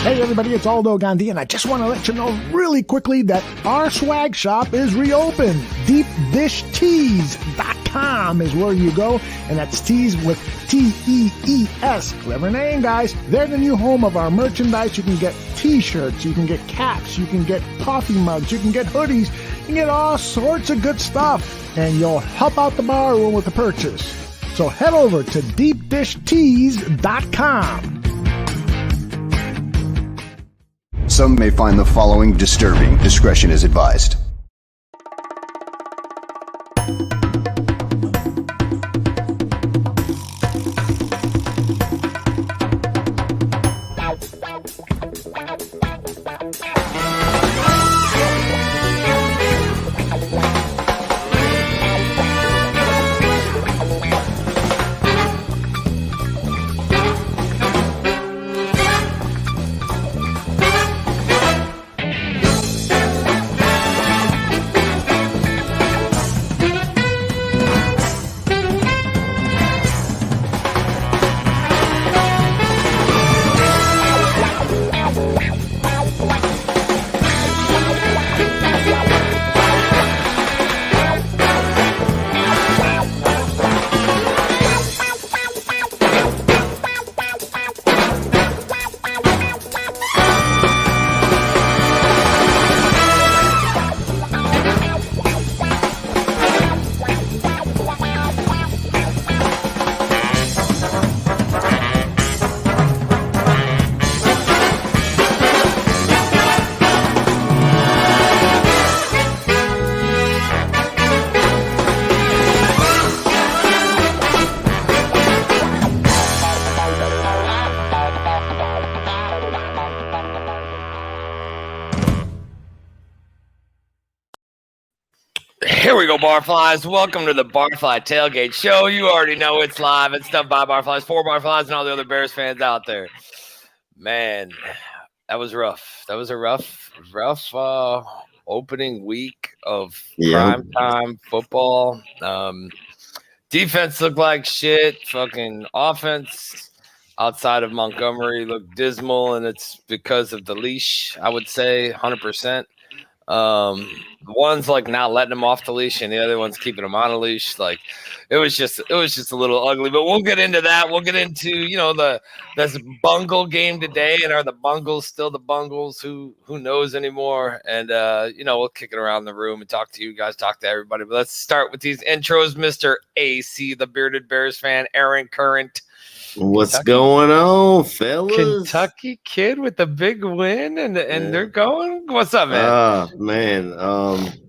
Hey everybody, it's Aldo Gandhi, and I just want to let you know really quickly that our swag shop is reopened. DeepDishTees.com is where you go, and that's tees with T-E-E-S. Clever name, guys. They're the new home of our merchandise. You can get t-shirts, you can get caps, you can get coffee mugs, you can get hoodies, you can get all sorts of good stuff, and you'll help out the bar room with the purchase. So head over to DeepDishTees.com. Some may find the following disturbing. Discretion is advised. Here we go, Barflies. Welcome to the Barfly Tailgate Show. You already know it's live. It's done by Barflies, for Barflies, and all the other Bears fans out there. Man, that was rough. That was a rough opening week of primetime football. Defense looked like shit. Fucking offense outside of Montgomery looked dismal, and it's because of the leash, I would say, 100%. One's like not letting him off the leash, and the other one's keeping him on a leash. Like it was just a little ugly. But we'll get into that. We'll get into this bungle game today, and are the Bungles still the Bungles? Who knows anymore? And we'll kick it around the room and talk to you guys, talk to everybody. But let's start with these intros. Mr. AC, the bearded Bears fan, Aaron Current. What's Kentucky. Going on, fellas? Kentucky kid with a big win, and they're going. What's up, man?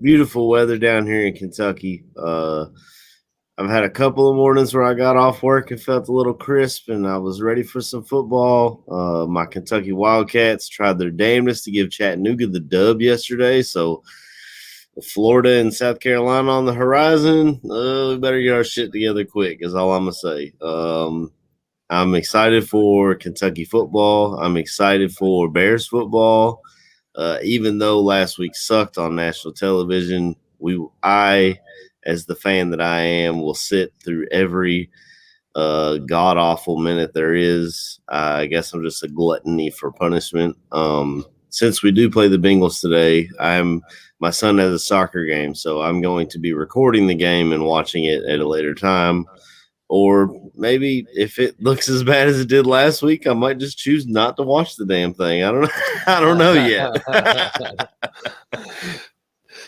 Beautiful weather down here in Kentucky. I've had a couple of mornings where I got off work and felt a little crisp, and I was ready for some football. My Kentucky Wildcats tried their damnedest to give Chattanooga the dub yesterday, so Florida and South Carolina on the horizon. We better get our shit together quick, is all I'm gonna say. I'm excited for Kentucky football. I'm excited for Bears football. Even though last week sucked on national television, I, as the fan that I am, will sit through every god-awful minute there is. I guess I'm just a gluttony for punishment. Since we do play the Bengals today, my son has a soccer game, so I'm going to be recording the game and watching it at a later time. Or maybe if it looks as bad as it did last week, I might just choose not to watch the damn thing. I don't know yet.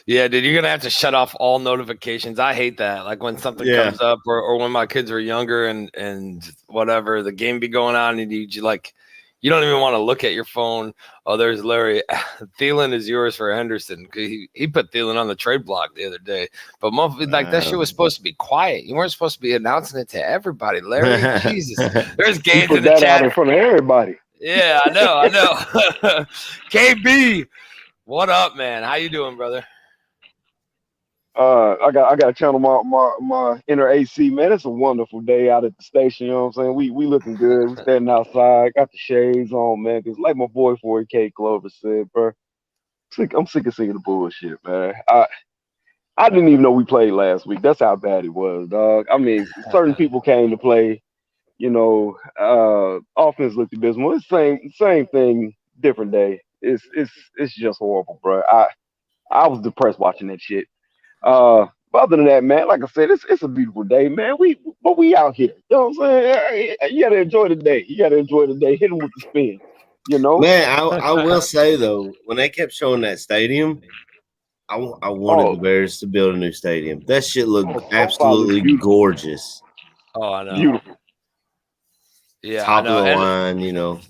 Yeah, dude, you're gonna have to shut off all notifications. I hate that. Like when something comes up, or when my kids were younger and whatever, the game be going on, and you don't even want to look at your phone. Oh, there's Larry. Thielen is yours for Henderson. He put Thielen on the trade block the other day. But that shit was supposed to be quiet. You weren't supposed to be announcing it to everybody, Larry. Jesus. There's games in the chat. Out in front of everybody. Yeah, I know. KB, what up, man? How you doing, brother? I got to channel my inner AC, man. It's a wonderful day out at the station. You know what I'm saying? We looking good. We standing outside. Got the shades on, man. Cause like my boy 40K Clover said, bro, I'm sick of seeing the bullshit, man. I didn't even know we played last week. That's how bad it was, dog. I mean, certain people came to play. You know, offense looked abysmal. It's the same thing different day. It's just horrible, bro. I was depressed watching that shit. But other than that, man, like I said, it's a beautiful day, man. We out here. You know what I'm saying? You gotta enjoy the day. You gotta enjoy the day. Hit 'em with the spin. You know? Man, I will say though, when they kept showing that stadium, I wanted the Oh, Bears to build a new stadium. That shit looked SoFi looks absolutely beautiful. gorgeous. Oh, I know. Beautiful. Yeah, I Top of know. the And line, you know.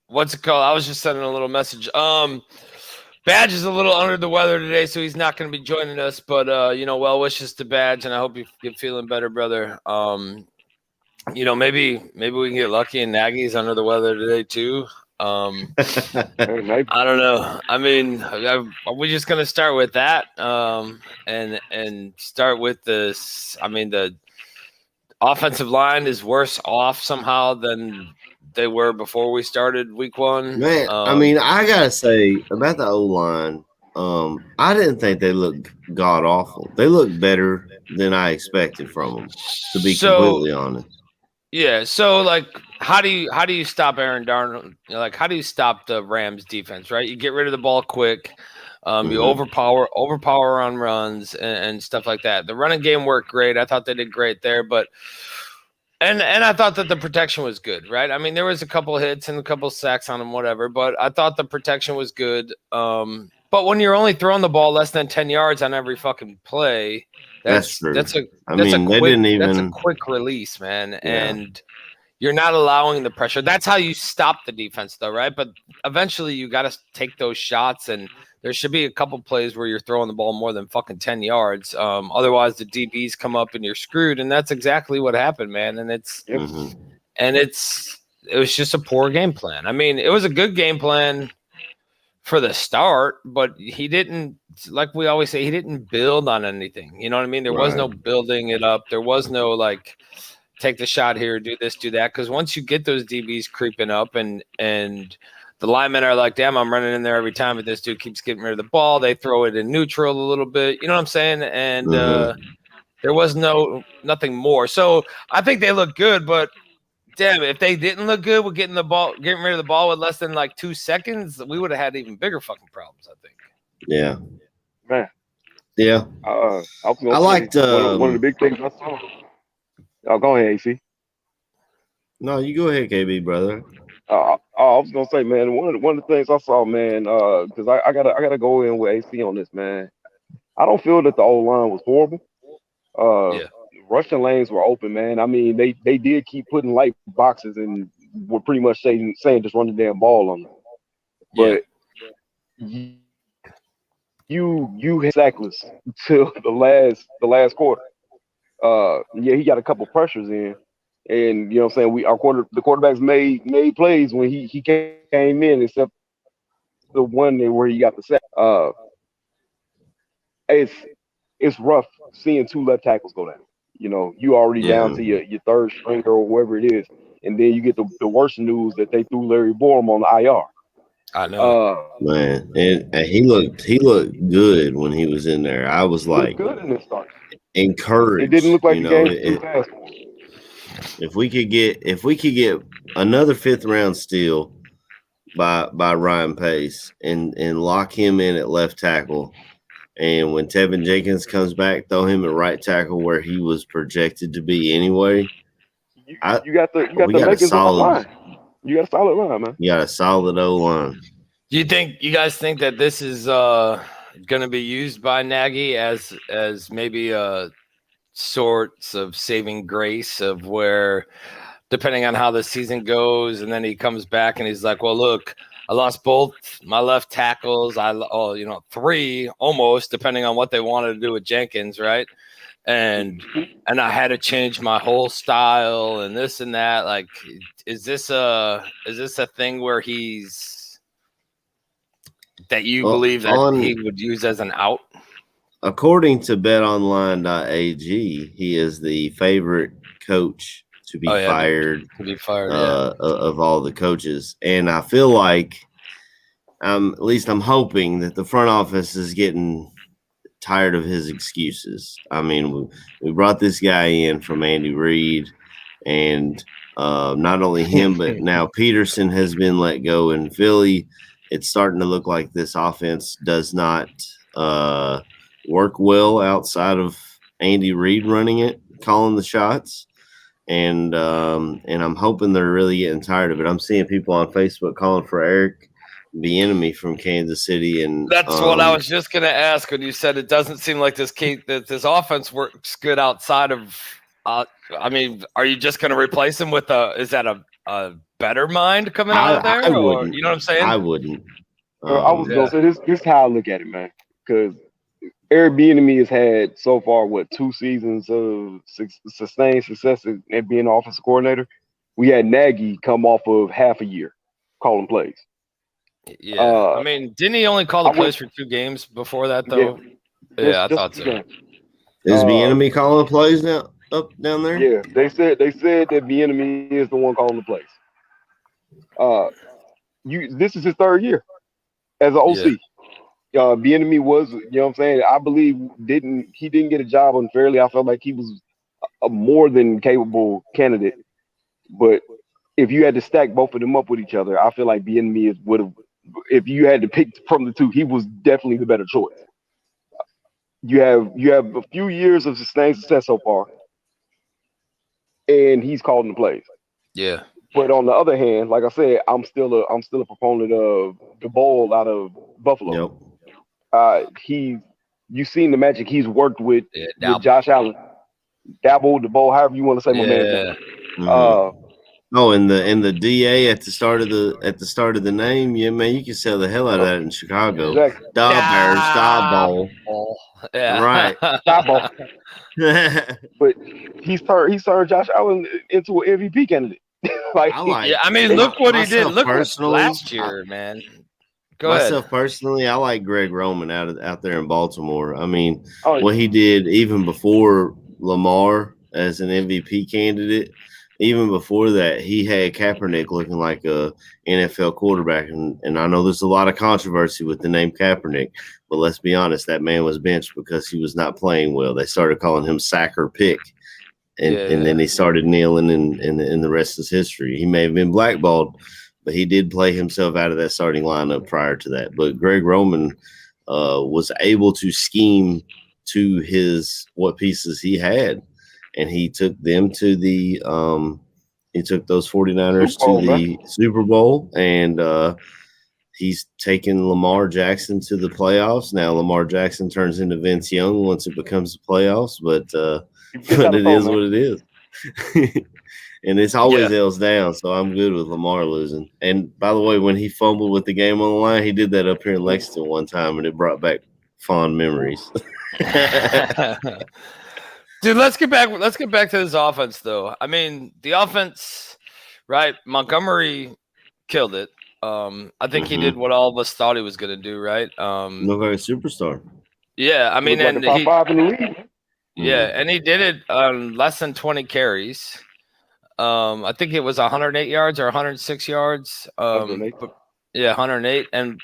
what's it called? I was just sending a little message. Badge is a little under the weather today, so he's not going to be joining us. But well wishes to Badge, and I hope you're feeling better, brother. Maybe we can get lucky and Nagy's under the weather today too. Maybe. I don't know. I mean, are we just going to start with that? And start with this. I mean, the offensive line is worse off somehow than they were before we started week 1. Man, I mean, I gotta say about the O line, I didn't think they looked god awful. They looked better than I expected from them, to be completely honest. Yeah. So, like, how do you stop Aaron Darnold? Like, how do you stop the Rams defense? Right, you get rid of the ball quick. You overpower on runs and stuff like that. The running game worked great. I thought they did great there, but. And I thought that the protection was good, right? I mean, there was a couple hits and a couple sacks on him, whatever, but I thought the protection was good. But when you're only throwing the ball less than 10 yards on every fucking play, that's true. That's a quick release, man. Yeah. And you're not allowing the pressure. That's how you stop the defense, though, right? But eventually you got to take those shots, and there should be a couple plays where you're throwing the ball more than fucking 10 yards. Otherwise, the DBs come up and you're screwed, and that's exactly what happened, man. And it was just a poor game plan. I mean, it was a good game plan for the start, but he didn't, like we always say, he didn't build on anything. You know what I mean? There was no building it up. There was no, like, take the shot here, do this, do that. Because once you get those DBs creeping up and the linemen are like, damn, I'm running in there every time, but this dude keeps getting rid of the ball. They throw it in neutral a little bit. You know what I'm saying? And there was nothing more. So I think they look good, but damn, if they didn't look good with getting rid of the ball with less than like 2 seconds, we would have had even bigger fucking problems, I think. Yeah. Man. Yeah. I liked one of the big things I saw. Oh, go ahead, AC. No, you go ahead, KB, brother. I was gonna say, man, one of the things I saw, man, because I gotta go in with AC on this, man. I don't feel that the old line was horrible. Rushing lanes were open, man. I mean, they did keep putting light boxes and were pretty much saying just run the damn ball on them. But you had sackless till the last quarter. He got a couple pressures in, and you know what I'm saying, the quarterbacks made plays when he came in, except the one where he got the sack. It's rough seeing 2 left tackles go down. You know, you already down to your third stringer or whoever it is, and then you get the worst news that they threw Larry Borum on the IR. I know, man, and he looked good when he was in there. I was like, good in this start. Encouraged. It didn't look like the game was too fast. If we could get another 5th round steal by Ryan Pace and lock him in at left tackle, and when Tevin Jenkins comes back, throw him at right tackle where he was projected to be anyway. You got a solid line. You got a solid line, man. You got a solid O line. Do you guys think that this is going to be used by Nagy as maybe a sorts of saving grace of where, depending on how the season goes, and then he comes back and he's like, well, look, I lost both my left tackles. 3 almost, depending on what they wanted to do with Jenkins, right? And I had to change my whole style and this and that. Like, is this a thing where believe that he would use as an out? According to betonline.ag, he is the favorite coach to be fired. Of all the coaches. And I feel like, at least I'm hoping that the front office is getting tired of his excuses. I mean, we brought this guy in from Andy Reid, and Not only him, but now Peterson has been let go in Philly. It's starting to look like this offense does not work well outside of Andy Reid running it, calling the shots. And I'm hoping they're really getting tired of it. I'm seeing people on Facebook calling for Eric Bieniemy from Kansas City, and that's what I was just going to ask when you said it doesn't seem like this offense works good outside of. I mean, are you just going to replace him with is that a better mind coming out of there? I or, wouldn't. you know what I'm saying? I wouldn't. I was gonna say this is how I look at it, man. Because Eric Bieniemy has had so far 2 seasons of sustained success at being offensive coordinator. We had Nagy come off of half a year calling plays. Yeah, I mean, didn't he only call the plays for 2 games before that though? Yeah, I thought so. Is Bieniemy calling the plays now up down there? Yeah, they said that Bieniemy is the one calling the plays. This is his 3rd year as an OC. Bieniemy was, you know what I'm saying? I believe he didn't get a job unfairly. I felt like he was a more than capable candidate. But if you had to stack both of them up with each other, I feel like Bieniemy would have. If you had to pick from the two, he was definitely the better choice. You have a few years of sustained success so far, and he's calling the plays. Yeah. But on the other hand, like I said, I'm still a proponent of the bowl out of Buffalo. Yep. You've seen the magic he's worked with Josh Allen. Dabble, the bowl, however you want to say my man's name. Mm-hmm. And the DA at the start of the name, yeah, man, you can sell the hell out of that in Chicago. Exactly. Stop Bowl. Yeah. Right. Stop Bowl. But he's turned Josh Allen into an MVP candidate. I mean, look what he did. Look last year, man. Go ahead. Personally, I like Greg Roman out there in Baltimore. I mean, what he did even before Lamar as an MVP candidate. Even before that, he had Kaepernick looking like a NFL quarterback. And I know there's a lot of controversy with the name Kaepernick, but let's be honest, that man was benched because he was not playing well. They started calling him sack or pick. And then he started kneeling, and the rest is history. He may have been blackballed, but he did play himself out of that starting lineup prior to that. But Greg Roman was able to scheme to what pieces he had. And he took them to he took those 49ers to the Super Bowl, and he's taken Lamar Jackson to the playoffs. Now Lamar Jackson turns into Vince Young once it becomes the playoffs, but it is what it is. And it's always L's down, so I'm good with Lamar losing. And by the way, when he fumbled with the game on the line, he did that up here in Lexington one time, and it brought back fond memories. Dude, let's get back to this offense, though. I mean, the offense, right? Montgomery killed it. I think he did what all of us thought he was going to do, right? Looked like a superstar. Yeah, I mean, and top 5 in the league. Yeah, and he did it on less than 20 carries. I think it was 108 yards or 106 yards. 108, and.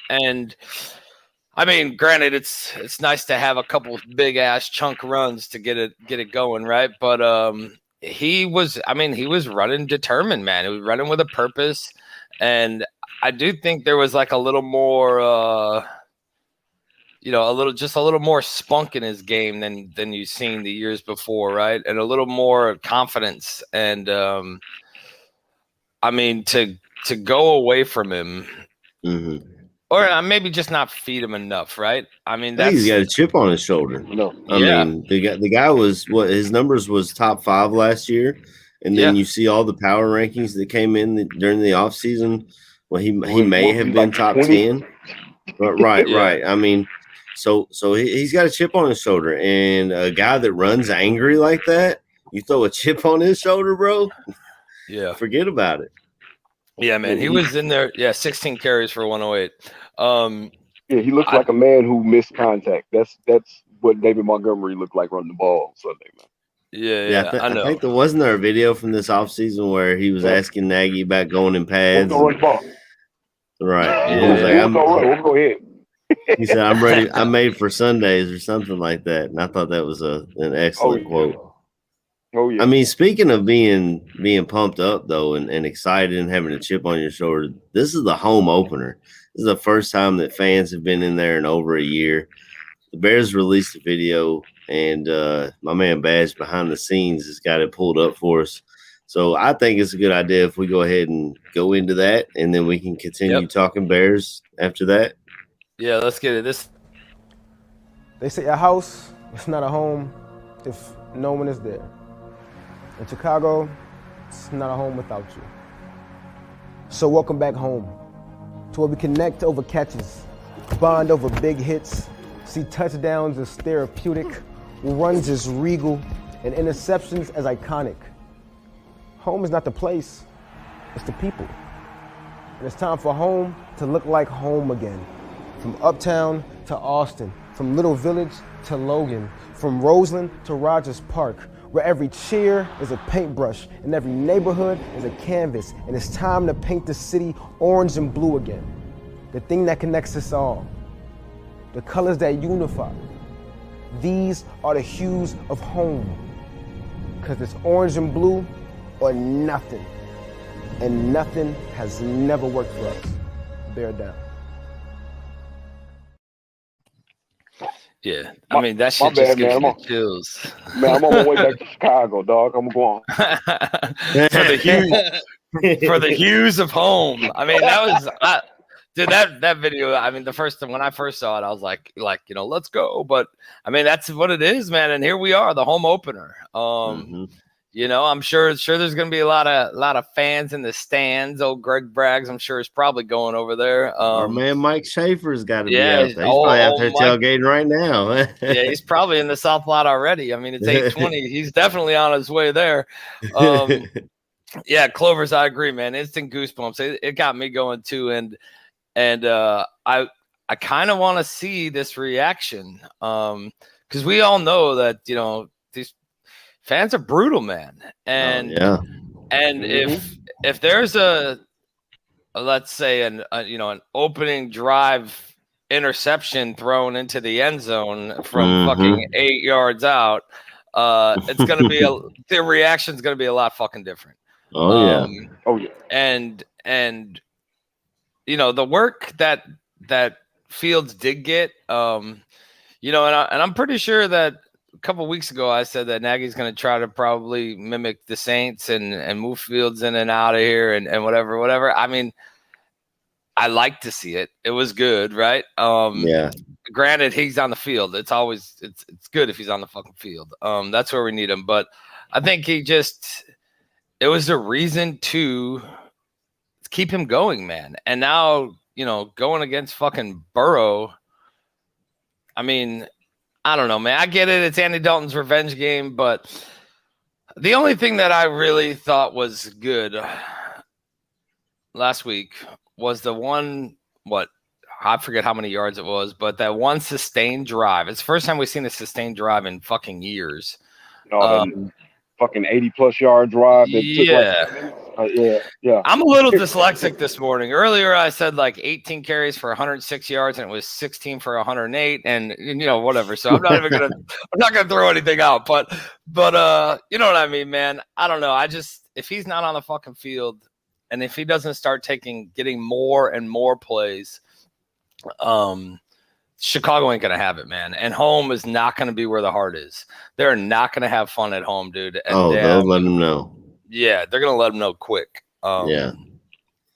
I mean, granted, it's nice to have a couple big ass chunk runs to get it going, right? But he was running determined, man. He was running with a purpose, and I do think there was like a little more, a little more spunk in his game than you've seen the years before, right? And a little more confidence, and I mean to go away from him. Mm-hmm. Or maybe just not feed him enough, right? I mean, he's got a chip on his shoulder. No, I mean, the guy was his numbers was top 5 last year, and then you see all the power rankings that came in during the offseason. Well, he may have been top 10, but right. I mean, so he's got a chip on his shoulder, and a guy that runs angry like that, you throw a chip on his shoulder, bro. Yeah, forget about it. Yeah, man, he was in there. Yeah, 16 carries for 108. He looked like a man who missed contact. That's what David Montgomery looked like running the ball Sunday, man. Yeah, I know. I think wasn't there a video from this offseason where he was asking Nagy about going in pads. Right. Yeah. We'll go ahead. He said, "I'm ready. I'm made for Sundays," or something like that. And I thought that was an excellent quote. Oh yeah. I mean, speaking of being pumped up though and excited and having a chip on your shoulder, this is the home opener. This is the first time that fans have been in there in over a year. The Bears released a video, and my man Badge behind the scenes has got it pulled up for us. So I think it's a good idea if we go ahead and go into that, and then we can continue talking Bears after that. Yeah, let's get it. They say a house is not a home if no one is there. In Chicago, it's not a home without you. So welcome back home, to where we connect over catches, bond over big hits, see touchdowns as therapeutic, runs as regal, and interceptions as iconic. Home is not the place, it's the people. And it's time for home to look like home again. From Uptown to Austin, from Little Village to Logan, from Roseland to Rogers Park, where every cheer is a paintbrush and every neighborhood is a canvas, and it's time to paint the city orange and blue again. The thing that connects us all, the colors that unify. These are the hues of home, because it's orange and blue or nothing, and nothing has never worked for us. Bear down. Yeah, I mean that shit just gives me chills. Man, I'm on my way back to Chicago, dog. I'm going for the hues of home. I mean, that was dude. That video. I mean, the first time when I first saw it, I was like, let's go. But I mean, that's what it is, man. And here we are, the home opener. I'm sure there's gonna be a lot of fans in the stands. Old Greg Braggs, I'm sure, is probably going over there. Our man Mike Schaefer's got to be out there. He's probably out there tailgating right now. Yeah, he's probably in the South Lot already. I mean, it's 8:20. He's definitely on his way there. Yeah, Clovers, I agree, man. Instant goosebumps. It got me going too, and I kind of want to see this reaction because we all know that these fans are brutal, man. And if there's a let's say an opening drive interception thrown into the end zone from fucking 8 yards out, it's gonna be the reaction's gonna be a lot fucking different. Oh yeah. And the work that Fields did get, and I'm pretty sure that a couple of weeks ago I said that Nagy's going to try to probably mimic the Saints and move Fields in and out of here and whatever. I mean, I like to see it. It was good, right? Yeah. Granted, he's on the field. It's always it's good if he's on the fucking field. That's where we need him. But I think it was a reason to keep him going, man. And now, going against fucking Burrow, I mean, I don't know, man. I get it. It's Andy Dalton's revenge game, but the only thing that I really thought was good last week was the one, I forget how many yards it was, but that one sustained drive. It's the first time we've seen a sustained drive in fucking years. Fucking 80+ yard drive. Yeah. I'm a little dyslexic this morning. Earlier, I said like 18 carries for 106 yards, and it was 16 for 108, and whatever. So I'm not gonna throw anything out, but you know what I mean, man. I don't know. If he's not on the fucking field, and if he doesn't start getting more and more plays, Chicago ain't gonna have it, man. And home is not gonna be where the heart is. They're not gonna have fun at home, dude. And they'll let them know. Yeah, they're gonna let them know quick. Yeah,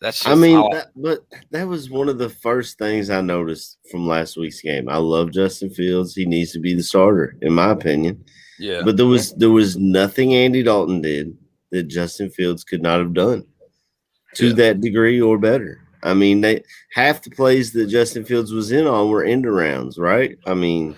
that's just but that was one of the first things I noticed from last week's game. I love Justin Fields. He needs to be the starter, in my opinion. Yeah, but there was nothing Andy Dalton did that Justin Fields could not have done to that degree or better. I mean, half the plays that Justin Fields was in on were end arounds, right? I mean,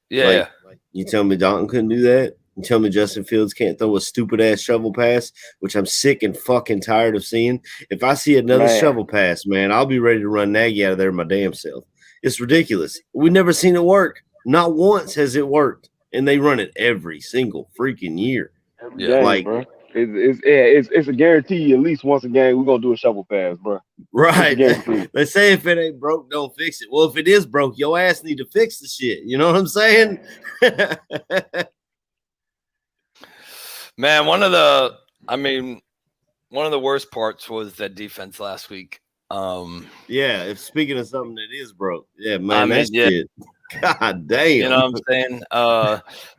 yeah. You tell me Dalton couldn't do that? You tell me Justin Fields can't throw a stupid ass shovel pass, which I'm sick and fucking tired of seeing. If I see another shovel pass, man, I'll be ready to run Nagy out of there my damn self. It's ridiculous. We've never seen it work. Not once has it worked, and they run it every single freaking year. Yeah, bro. It's a guarantee. At least once a game, we're gonna do a shovel pass, bro. Right. They say if it ain't broke, don't fix it. Well, if it is broke, your ass need to fix the shit. You know what I'm saying? Man, one of the worst parts was that defense last week. Yeah, if speaking of something that is broke, man, that's shit. God damn. You know what I'm saying?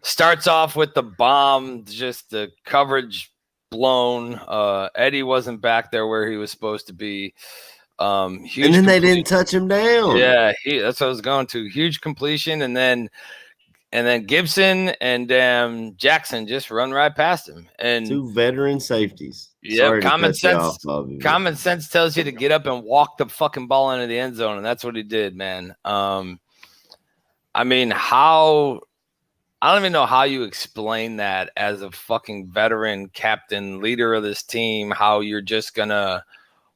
Starts off with the bomb, just the coverage blown. Eddie wasn't back there where he was supposed to be. And then they didn't touch him down. Yeah, that's what I was going to. Huge completion, and then Gibson and Jackson just run right past him. And 2 veteran safeties. Yeah, common sense tells you to get up and walk the fucking ball into the end zone, and that's what he did, man. I mean, I don't even know how you explain that as a fucking veteran captain, leader of this team, how you're just gonna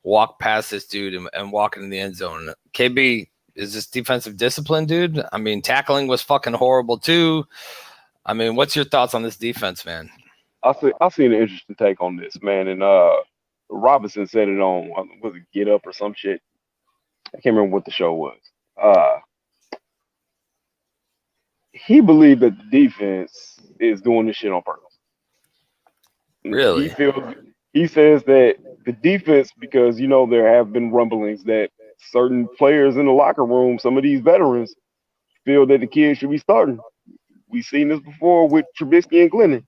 walk past this dude and walk into the end zone. KB, is this defensive discipline, dude? I mean, tackling was fucking horrible too. I mean, what's your thoughts on this defense, man? I seen an interesting take on this, man, and Robinson said it on was it Get Up or some shit. I can't remember what the show was. He believed that the defense is doing this shit on purpose. Really? He says that the defense, because there have been rumblings that certain players in the locker room, some of these veterans, feel that the kids should be starting. We've seen this before with Trubisky and Glennon.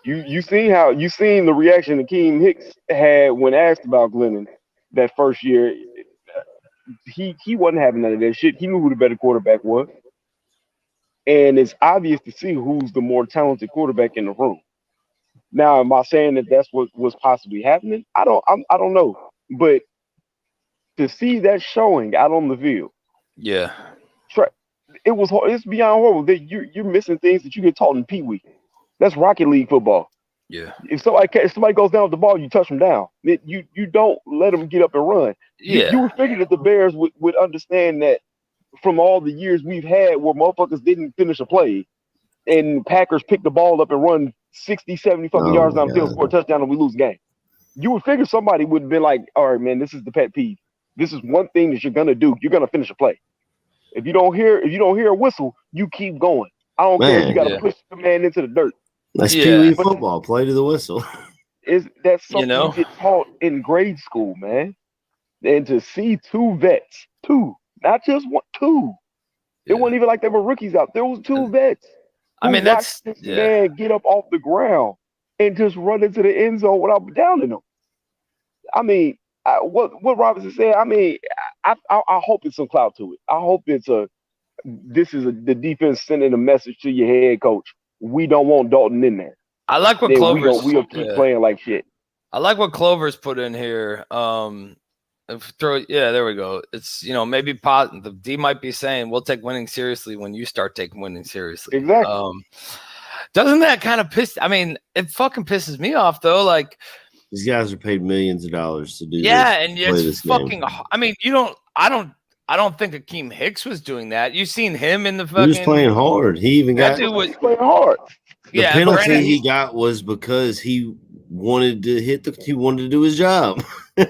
You seen the reaction Akeem Hicks had when asked about Glennon that first year. He wasn't having none of that shit. He knew who the better quarterback was. And it's obvious to see who's the more talented quarterback in the room. Now, am I saying that that's what was possibly happening? I don't know. But to see that showing out on the field, yeah, it's beyond horrible. That you're missing things that you get taught in Pee Wee. That's Rocket League football. Yeah. If somebody goes down with the ball, you touch them down. You don't let them get up and run. Yeah. You would figure that the Bears would understand that from all the years we've had where motherfuckers didn't finish a play and Packers pick the ball up and run 60, 70 fucking yards down the field, score a touchdown, and we lose the game. You would figure somebody would have been like, all right, man, this is the pet peeve. This is one thing that you're gonna do. You're gonna finish a play. If you don't hear a whistle, you keep going. I don't care if you gotta push the man into the dirt. That's Pee Wee football. Play to the whistle. That's something you get taught in grade school, man. And to see 2 vets, not just 1, 2. It wasn't even like they were rookies out. There was 2 vets. I mean, that's this man get up off the ground and just run into the end zone without downing him. I mean, what Robinson said. I mean, I hope it's some clout to it. I hope it's the defense sending a message to your head coach. We don't want Dalton in there. I like what Clover's. We'll keep playing like shit. I like what Clover's put in here. There we go. It's maybe the D might be saying we'll take winning seriously when you start taking winning seriously. Exactly. Doesn't that kind of piss? I mean, it fucking pisses me off though. Like these guys are paid millions of dollars to do. Yeah, and it's fucking. I mean, I don't think Akeem Hicks was doing that. You seen him in the fucking. He was playing hard. He even got. He was playing hard. The penalty he got was because he wanted to he wanted to do his job.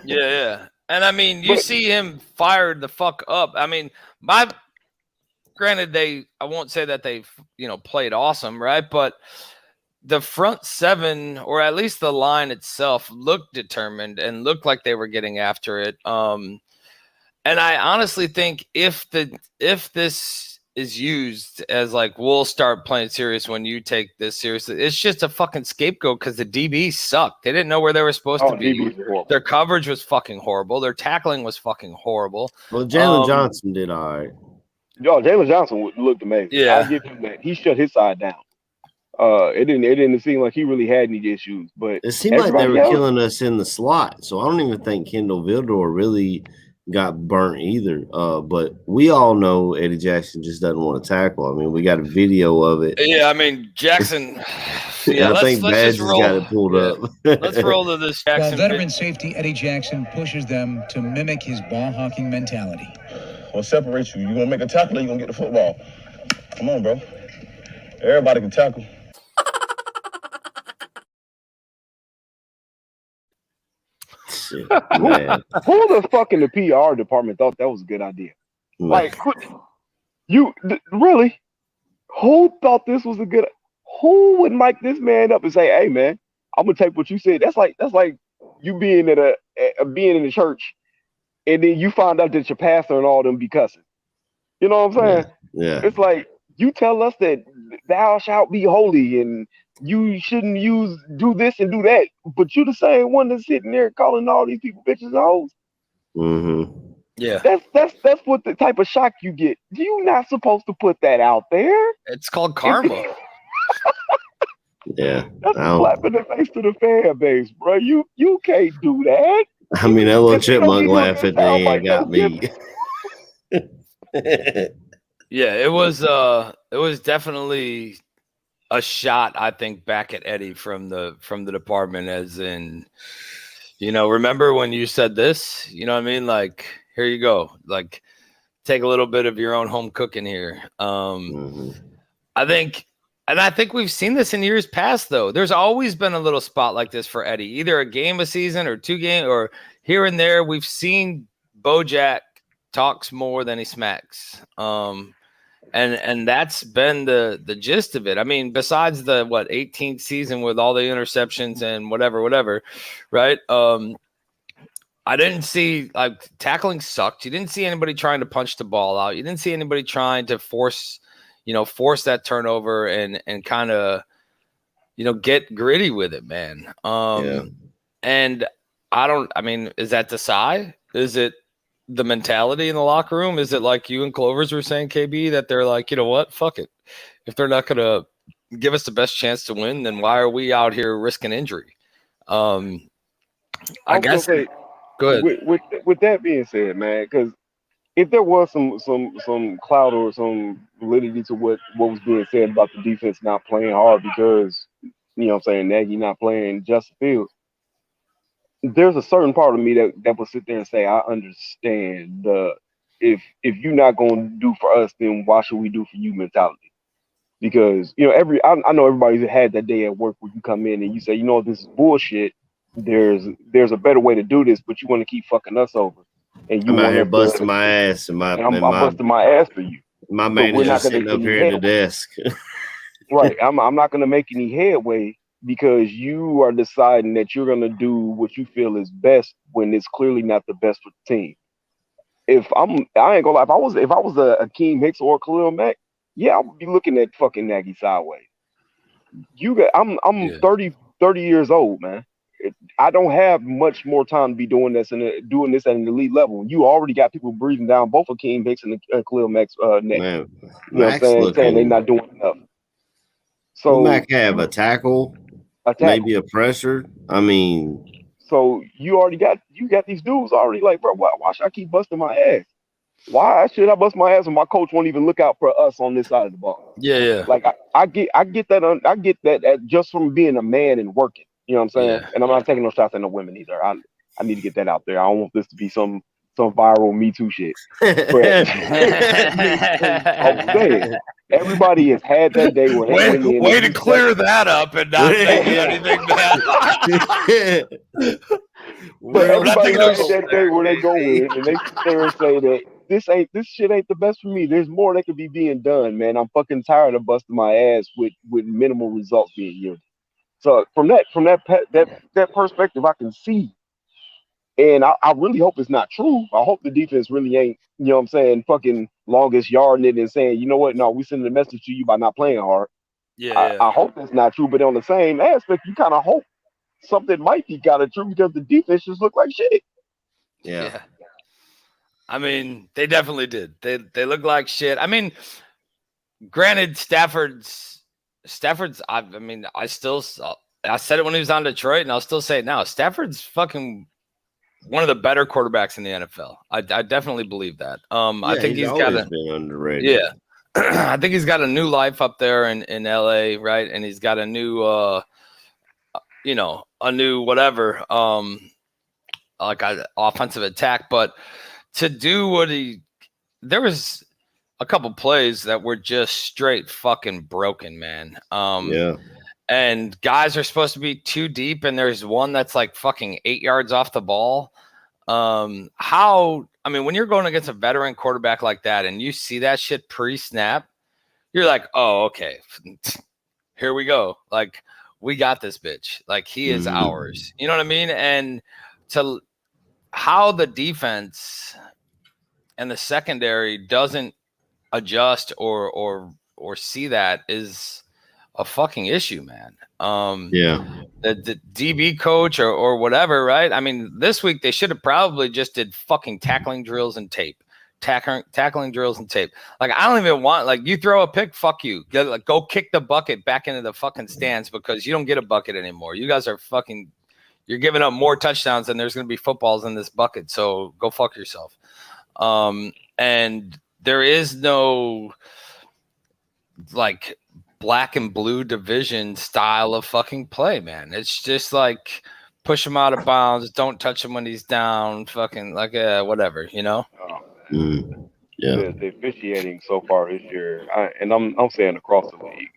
Yeah. And I mean, you see him fired the fuck up. I mean, granted, I won't say that they, played awesome, right? But the front 7, or at least the line itself, looked determined and looked like they were getting after it. And I honestly think if this is used as like, we'll start playing serious when you take this seriously, it's just a fucking scapegoat because the DBs sucked. They didn't know where they were supposed to be. Their coverage was fucking horrible. Their tackling was fucking horrible. Well, Jalen Johnson did all right. Yo, Jalen Johnson looked amazing. Yeah. I'll give him that. He shut his side down. It didn't seem like he really had any issues, but it seemed like they were killing us in the slot. So I don't even think Kendall Vildor really got burnt either. But we all know Eddie Jackson just doesn't want to tackle. I mean, we got a video of it. Yeah, I mean, Jackson. I think Badge has got it pulled up. Let's roll to this Jackson. While veteran safety Eddie Jackson pushes them to mimic his ball hawking mentality. What separates you? You gonna make a tackle or you gonna get the football? Come on, bro. Everybody can tackle. Shit, man. Who the fuck in the PR department thought that was a good idea? Like, really? Who thought this was a good? Who would mic this man up and say, "Hey, man, I'm gonna take what you said"? That's like you being at being in the church, and then you find out that your pastor and all them be cussing. You know what I'm Yeah. saying? Yeah. It's like you tell us that thou shalt be holy and you shouldn't do this and do that, but you the same one that's sitting there calling all these people bitches and hoes. Mm-hmm. Yeah, That's what the type of shock you get. You're not supposed to put that out there. it's called karma. Yeah. That's a slap in the face to the fan base, bro. You can't do that. I mean, that little If they don't chipmunk give you a laugh good at the sound end bite, got just give me. Yeah, it was definitely a shot, I think, back at Eddie from the department, as in, remember when you said this? You know what I mean? Like, here you go. Like, take a little bit of your own home cooking here. Mm-hmm. I think we've seen this in years past, though. There's always been a little spot like this for Eddie, either a game a season or 2 games or here and there. We've seen Bojack talks more than he smacks. And that's been the gist of it. I mean, besides the 18th season with all the interceptions and whatever, right? I didn't see, like, tackling sucked. You didn't see anybody trying to punch the ball out. You didn't see anybody trying to force that turnover and kind of, get gritty with it, man. Yeah. And I mean, is that the side? Is it the mentality in the locker room? Is it like you and Clovers were saying, KB, that they're like, you know what, fuck it. If they're not going to give us the best chance to win, then why are we out here risking injury? I guess. say, Go ahead. with that being said, man, because if there was some cloud or some validity to what was being said about the defense not playing hard because what I'm saying, Nagy not playing Justin Fields, there's a certain part of me that will sit there and say, I understand the if you're not gonna do for us, then why should we do for you mentality? Because I know everybody's had that day at work where you come in and you say, this is bullshit. There's a better way to do this, but you want to keep fucking us over, and you I'm out want here us busting to, my ass, and I'm busting my ass for you. my But we're not manager's gonna sitting make up any here at the headway. desk. Right. I'm not gonna make any headway because you are deciding that you're gonna do what you feel is best when it's clearly not the best for the team. I ain't gonna lie, if I was a Akeem Hicks or a Khalil Mack, yeah, I would be looking at fucking Nagy sideways. I'm Yeah. 30 years old, man. I don't have much more time to be doing this doing this at an elite level. You already got people breathing down both Akeem Hicks and Khalil Mack's neck. Man, You know what I'm saying? Saying they're not doing enough. So Mac have a tackle, maybe a pressure. I mean, so you got these dudes already like, bro, why should I keep busting my ass? Why should I bust my ass when my coach won't even look out for us on this side of the ball? Yeah. Like I get that just from being a man and working. You know what I'm saying? Yeah. And I'm not taking no shots at no women either. I need to get that out there. I don't want this to be some viral Me Too shit. But I'm saying everybody has had that day where they went in. Way to clear that up and not say anything bad. But everybody has that day where they go in and they sit there and say that this shit ain't the best for me. There's more that could be being done, man. I'm fucking tired of busting my ass with minimal results being yielded. So from that perspective, I can see, and I really hope it's not true. I hope the defense really ain't, what I'm saying, fucking longest yarding it and saying, you know what, no, we sending a message to you by not playing hard. Yeah. I hope that's not true, but on the same aspect, you kind of hope something might be kind of true because the defense just look like shit. Yeah. I mean, they definitely did. They look like shit. I mean, granted, Stafford's. I said it when he was on Detroit, and I'll still say it now. Stafford's fucking one of the better quarterbacks in the NFL. I definitely believe that. I think he's got been underrated. Yeah, I think he's got a new life up there in LA, right? And he's got a new, a new whatever, like an offensive attack. But to do what there was a couple plays that were just straight fucking broken, man. Yeah. And guys are supposed to be too deep, and there's one that's like fucking 8 yards off the ball. When you're going against a veteran quarterback like that and you see that shit pre-snap, you're like, oh, okay. here we go. Like, we got this bitch. Like, he is ours. You know what I mean? And to how the defense and the secondary doesn't adjust or see that is a fucking issue, man. The DB coach or whatever, right? I mean, this week they should have probably just did fucking tackling drills and tape. Tackling drills and tape. Like, I don't even want, like, you throw a pick, fuck you. Go kick the bucket back into the fucking stands because you don't get a bucket anymore. You guys are fucking, you're giving up more touchdowns than there's going to be footballs in this bucket. So go fuck yourself. And there is no like black and blue division style of fucking play, man. It's just like push him out of bounds, don't touch him when he's down, fucking like whatever, you know. The officiating so far this year, I'm saying across the league,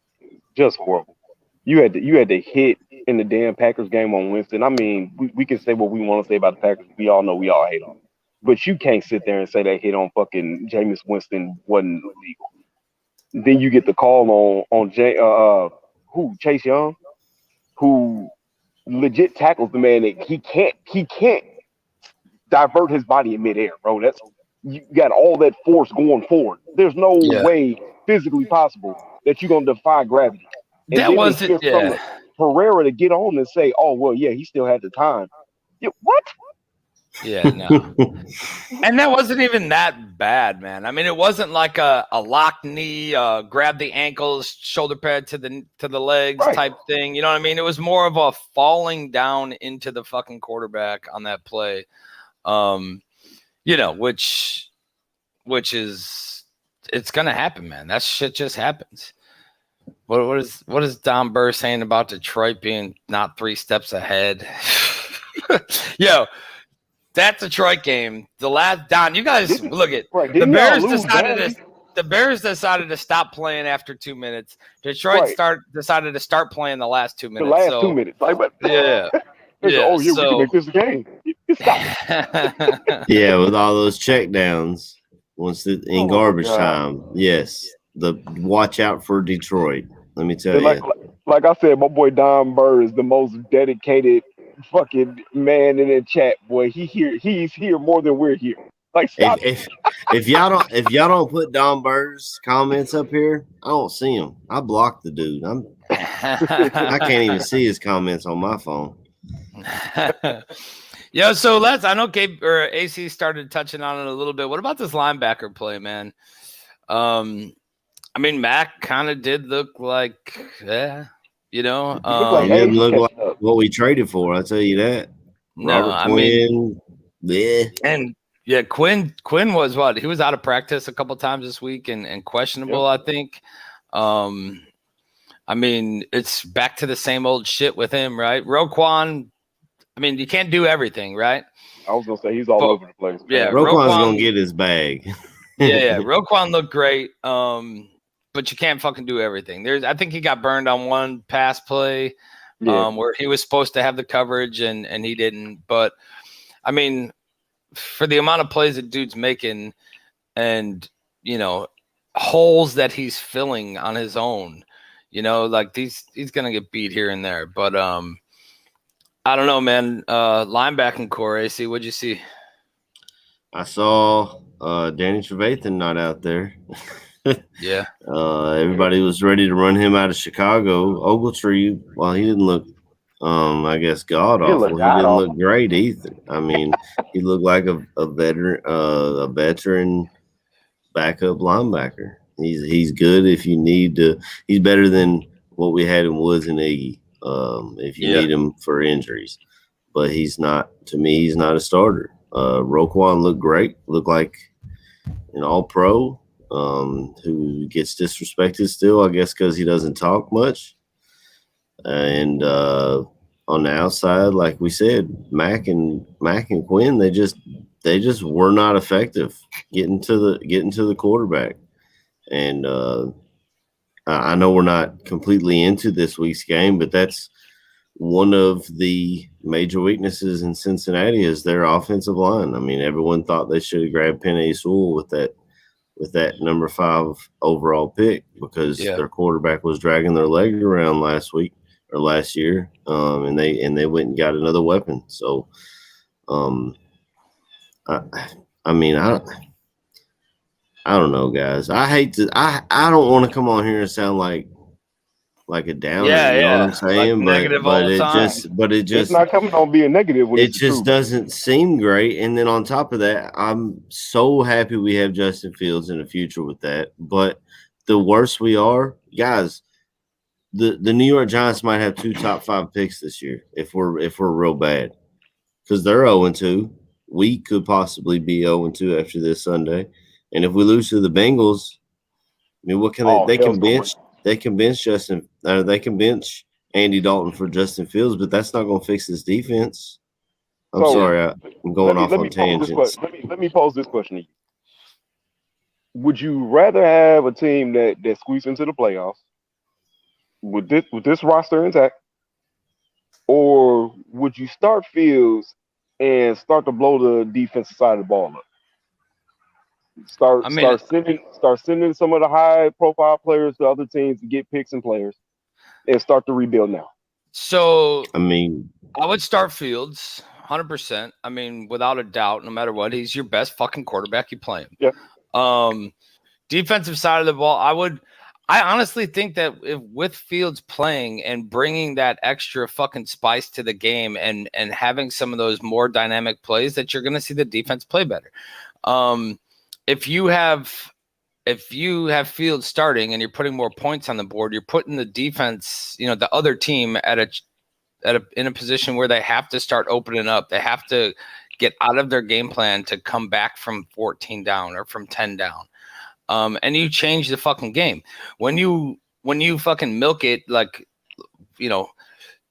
just horrible. You had to hit in the damn Packers game on Winston. I mean, we can say what we want to say about the Packers. We all know we all hate them, but you can't sit there and say that hit on fucking Jameis Winston wasn't illegal. Then you get the call on Chase Young, who legit tackles the man that he can't divert his body in midair, bro. That's, you got all that force going forward. There's no way physically possible that you're gonna defy gravity. And that wasn't Pereira to get on and say, "Oh well, yeah, he still had the time." What? Yeah, no. And that wasn't even that bad, man. I mean, it wasn't like a locked knee, grab the ankles, shoulder pad to the legs type thing. You know what I mean? It was more of a falling down into the fucking quarterback on that play. You know, which is, it's gonna happen, man. That shit just happens. What is Don Burr saying about Detroit being not 3 steps ahead? Yo, that Detroit game, the last Don, you guys look at the Bears decided to stop playing after 2 minutes. Detroit decided to start playing the last 2 minutes. The last 2 minutes, like, but yeah. We can make this a game. Yeah, with all those check downs in garbage time. Yes. The watch out for Detroit. Let me tell you. Like I said, my boy Don Burr is the most dedicated fucking man in the chat. Boy, he's here more than we're here. Like, stop. If y'all don't put Don Burr's comments up here, I don't see him. I blocked the dude. I can't even see his comments on my phone. Yeah, so I know Gabe or AC started touching on it a little bit. What about this linebacker play, man? I mean, Mac kind of did look like, you know. He didn't look like what we traded for, I'll tell you that. No, Robert Quinn, And yeah, Quinn was what? He was out of practice a couple times this week and questionable, I think. I mean, it's back to the same old shit with him, right? Roquan, I mean, you can't do everything, right? I was going to say he's all over the place. Yeah, Roquan's going to get his bag. yeah, Roquan looked great, but you can't fucking do everything. I think he got burned on one pass play where he was supposed to have the coverage and he didn't. But, I mean, for the amount of plays that dude's making and, you know, holes that he's filling on his own, you know, like he's going to get beat here and there. But I don't know, man. Linebacking core, AC, what'd you see? I saw Danny Trevathan not out there. Yeah. Everybody was ready to run him out of Chicago. Ogletree, well, he didn't look, I guess, god-awful. He didn't look great either. I mean, he looked like a veteran backup linebacker. He's good if you need to. He's better than what we had in Woods and Iggy if you need him for injuries. But he's not, to me, he's not a starter. Roquan looked great. Looked like an all-pro who gets disrespected still, I guess, because he doesn't talk much. And on the outside, like we said, Mac and Quinn, they just were not effective getting to the quarterback. And I know we're not completely into this week's game, but that's one of the major weaknesses in Cincinnati is their offensive line. I mean, everyone thought they should have grabbed Penei Sewell with that with that number 5 overall pick because their quarterback was dragging their leg around last week or last year, and they went and got another weapon. So, I mean, I don't know, guys. I hate to. I don't want to come on here and sound like a downer. You know what I'm saying? Like negative all the time. It's not coming on being negative. When it just doesn't seem great. And then on top of that, I'm so happy we have Justin Fields in the future with that. But the worse we are, guys, the New York Giants might have 2 top 5 picks this year if we're real bad because they're 0-2. We could possibly be 0-2 after this Sunday. And if we lose to the Bengals, I mean, what can they can bench? They can bench Justin. They can bench Andy Dalton for Justin Fields, but that's not going to fix this defense. I'm sorry, I'm going off on tangents. Let me pose this question to you: would you rather have a team that squeezes into the playoffs with this roster intact, or would you start Fields and start to blow the defensive side of the ball up? Start sending some of the high profile players to other teams to get picks and players and start to rebuild now. So I mean, I would start Fields 100%. I mean, without a doubt, no matter what, he's your best fucking quarterback. You play him. Yeah. Defensive side of the ball, I honestly think that with Fields playing and bringing that extra fucking spice to the game and having some of those more dynamic plays, that you're going to see the defense play better. If you have Fields starting and you're putting more points on the board, you're putting the defense, the other team in a position where they have to start opening up. They have to get out of their game plan to come back from 14 down or from 10 down. And you change the fucking game. When you fucking milk it, like,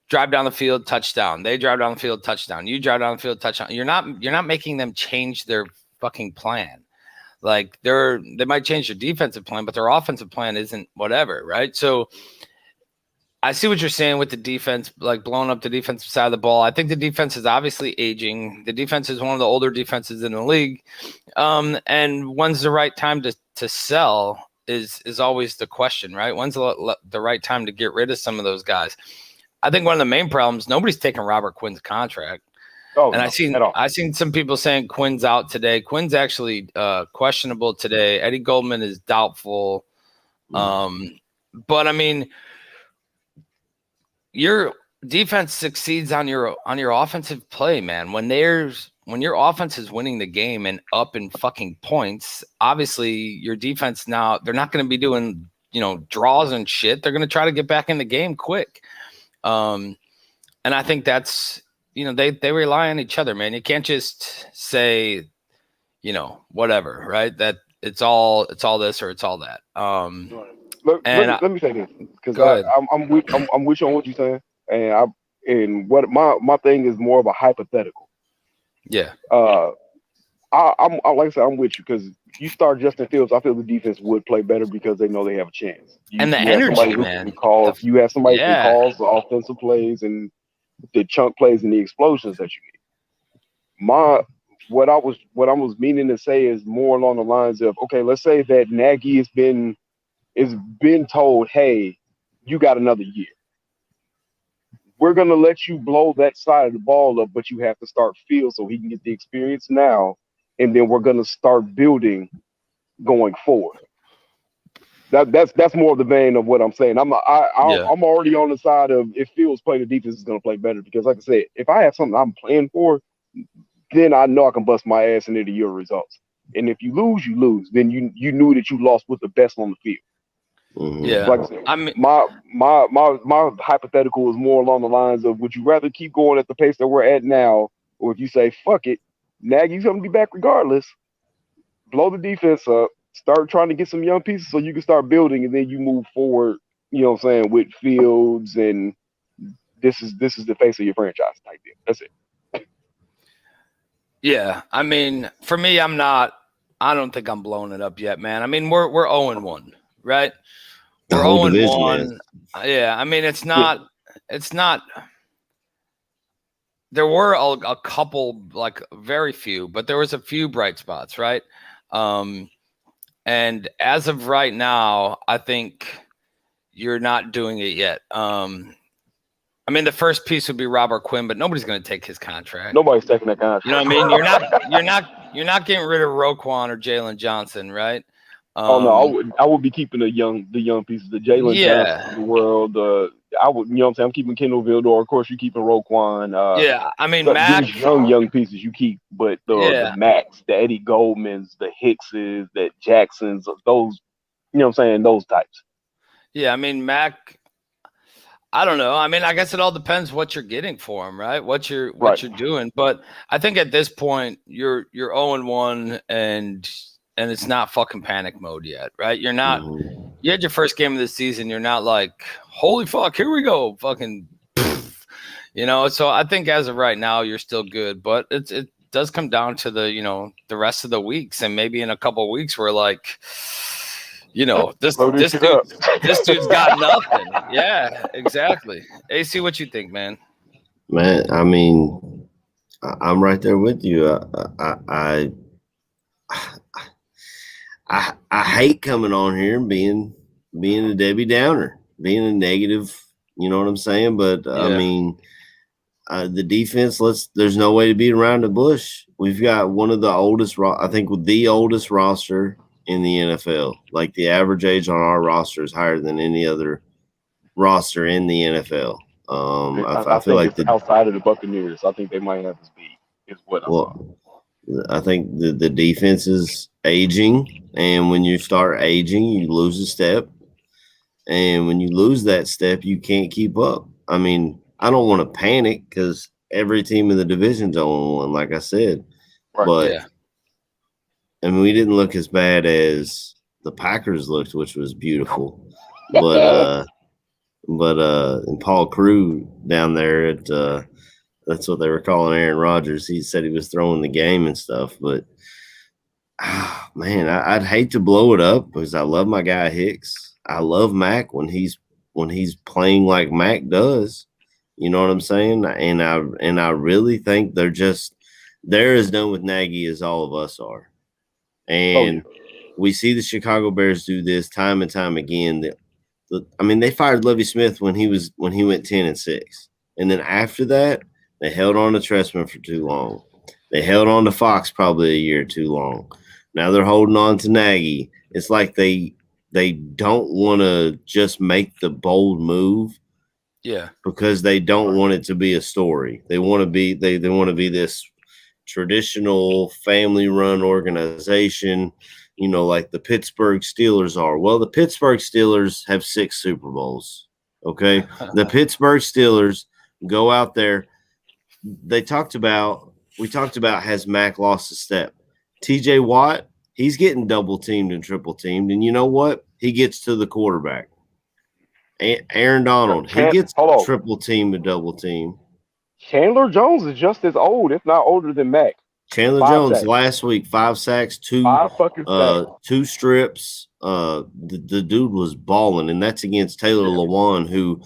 drive down the field, touchdown. They drive down the field, touchdown. You drive down the field, touchdown. You're not making them change their fucking plan. Like they might change their defensive plan, but their offensive plan isn't whatever, right? So I see what you're saying with the defense, like blowing up the defensive side of the ball. I think the defense is obviously aging. The defense is one of the older defenses in the league. And when's the right time to sell is always the question, right? When's the right time to get rid of some of those guys? I think one of the main problems, nobody's taking Robert Quinn's contract. I seen some people saying Quinn's out today. Quinn's actually questionable today. Eddie Goldman is doubtful. But I mean, your defense succeeds on your offensive play, man. When your offense is winning the game and up in fucking points, obviously your defense now, they're not going to be doing, draws and shit. They're going to try to get back in the game quick. And I think that's, they rely on each other, man. You can't just say, whatever, right? That it's all this or it's all that. Let me say this, because I'm with you on what you're saying, and what my thing is more of a hypothetical. Yeah. I'm like I said, I'm with you, because you start Justin Fields, I feel the defense would play better because they know they have a chance. And the energy, man. You have somebody who calls the offensive plays and the chunk plays and the explosions that you need. What I was meaning to say is more along the lines of, okay, let's say that Nagy has been told, hey, you got another year. We're going to let you blow that side of the ball up, but you have to start Fields so he can get the experience now, and then we're going to start building going forward. That's more of the vein of what I'm saying. I'm already on the side of, if Fields play, the defense is going to play better, because like I said, if I have something I'm playing for, then I know I can bust my ass into your results. And if you lose, you lose. Then you knew that you lost with the best on the field. Mm-hmm. Yeah. Like I said, I mean, my hypothetical is more along the lines of, would you rather keep going at the pace that we're at now, or if you say fuck it, Nagy's going to be back regardless, blow the defense up, start trying to get some young pieces so you can start building, and then you move forward, with Fields, and this is the face of your franchise type deal. That's it. Yeah, I mean, for me, I don't think I'm blowing it up yet, man. I mean, we're 0-1, right? The We're whole 0-1. Yeah, I mean, it's not. There were a couple, like very few, but there was a few bright spots, right? And as of right now, I think you're not doing it yet. I mean, the first piece would be Robert Quinn, but nobody's going to take his contract. Nobody's taking that contract. You know what I mean? You're not getting rid of Roquan or Jalen Johnson, right? No, I would be keeping the young pieces, the Jalen Johnson of the world. I would, you know what I'm saying? I'm keeping Kendall Vildor. Of course, you keeping Roquan. I mean, Mac, these young pieces you keep, but the Macs, the Eddie Goldmans, the Hickses, the Jacksons, those, you know what I'm saying? Those types. Yeah, I mean, Mac. I don't know. I mean, I guess it all depends what you're getting for him, right? What you're doing. But I think at this point you're 0-1 and it's not fucking panic mode yet, right? You're not. You had your first game of the season. You're not like, holy fuck, here we go, fucking. You know. So I think as of right now you're still good, but it does come down to the the rest of the weeks, and maybe in a couple of weeks we're like. This dude's got nothing. Yeah, exactly. AC, what you think, man? Man, I mean, I'm right there with you. I hate coming on here and being a Debbie Downer, being a negative. You know what I'm saying? But I mean, the defense. There's no way to beat around the bush. We've got one of the oldest. I think the oldest roster in the NFL. Like the average age on our roster is higher than any other roster in the NFL. I feel like outside of the Buccaneers, I think they might have this beat. Is what I think the defense is aging, and when you start aging, you lose a step, and when you lose that step, you can't keep up. I mean, I don't want to panic because every team in the division's 0-1, like I said, but. And we didn't look as bad as the Packers looked, which was beautiful. But and Paul Crew down there at that's what they were calling Aaron Rodgers. He said he was throwing the game and stuff. But man, I'd hate to blow it up because I love my guy Hicks. I love Mac when he's playing like Mac does. You know what I'm saying? And I really think they're as done with Nagy as all of us are. And we see the Chicago Bears do this time and time again. I mean, they fired Lovie Smith when he went 10-6, and then after that, they held on to Trestman for too long. They held on to Fox probably a year too long. Now they're holding on to Nagy. It's like they don't want to just make the bold move, because they don't want it to be a story. They want to be they want to be this traditional family-run organization, like the Pittsburgh Steelers are. Well, the Pittsburgh Steelers have 6 Super Bowls, okay? The Pittsburgh Steelers go out there. We talked about has Mac lost a step? TJ Watt, he's getting double-teamed and triple-teamed, and you know what? He gets to the quarterback. Aaron Donald, he gets triple-teamed and double-teamed. Chandler Jones is just as old, if not older than Mac. Chandler Jones sacks. Last week, 5 sacks, 2 strips. The dude was balling, and that's against Taylor Lewan, who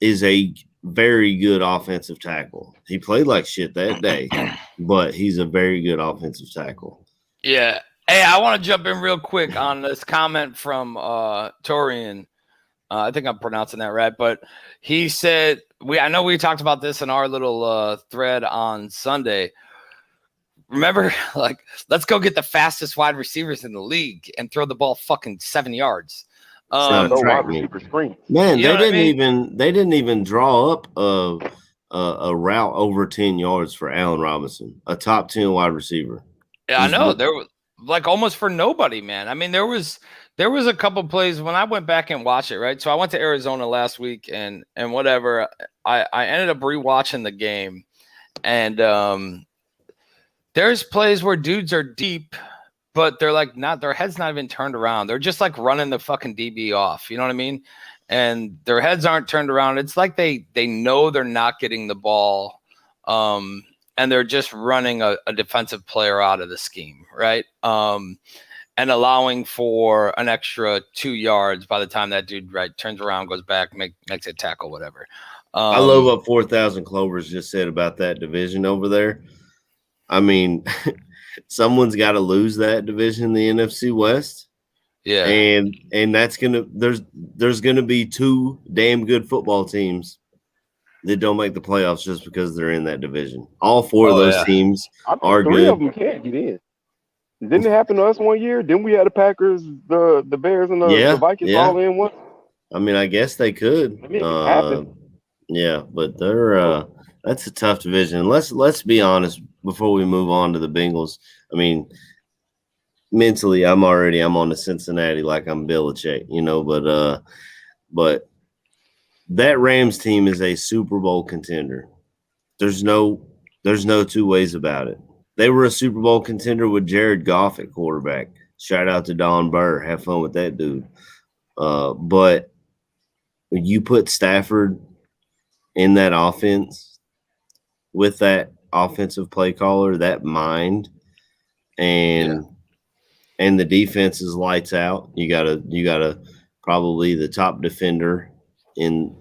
is a very good offensive tackle. He played like shit that day, but he's a very good offensive tackle. Yeah. Hey, I want to jump in real quick on this comment from Torian. I think I'm pronouncing that right, but he said, I know we talked about this in our little thread on Sunday. Remember, like, let's go get the fastest wide receivers in the league and throw the ball fucking 7 yards. Man, they didn't even draw up a route over 10 yards for Allen Robinson, a top 10 wide receiver. Yeah, I know. There was like almost for nobody, man. I mean, there was a couple plays when I went back and watched it, right? So I went to Arizona last week and whatever. I ended up rewatching the game, and there's plays where dudes are deep, but they're like their head's not even turned around. They're just like running the fucking DB off. You know what I mean? And their heads aren't turned around. It's like they know they're not getting the ball, and they're just running a defensive player out of the scheme, right? And allowing for an extra 2 yards by the time that dude turns around, goes back, makes a tackle, whatever. I love what 4,000 Clovers just said about that division over there. I mean, someone's got to lose that division, the NFC West. Yeah. And that's there's gonna be two damn good football teams that don't make the playoffs just because they're in that division. All four of those teams are three good. of them can't get in. Didn't it happen to us one year? Didn't we have the Packers, the Bears, and the Vikings all in one? I mean, I guess they could. I mean, it can happen. Yeah, but they're that's a tough division. Let's be honest before we move on to the Bengals. I mean, mentally, I'm on the Cincinnati like I'm Belichick, but that Rams team is a Super Bowl contender. There's no two ways about it. They were a Super Bowl contender with Jared Goff at quarterback. Shout out to Don Burr. Have fun with that dude. But when you put Stafford in that offense with that offensive play caller, that mind, and the defense is lights out. You gotta probably the top defender in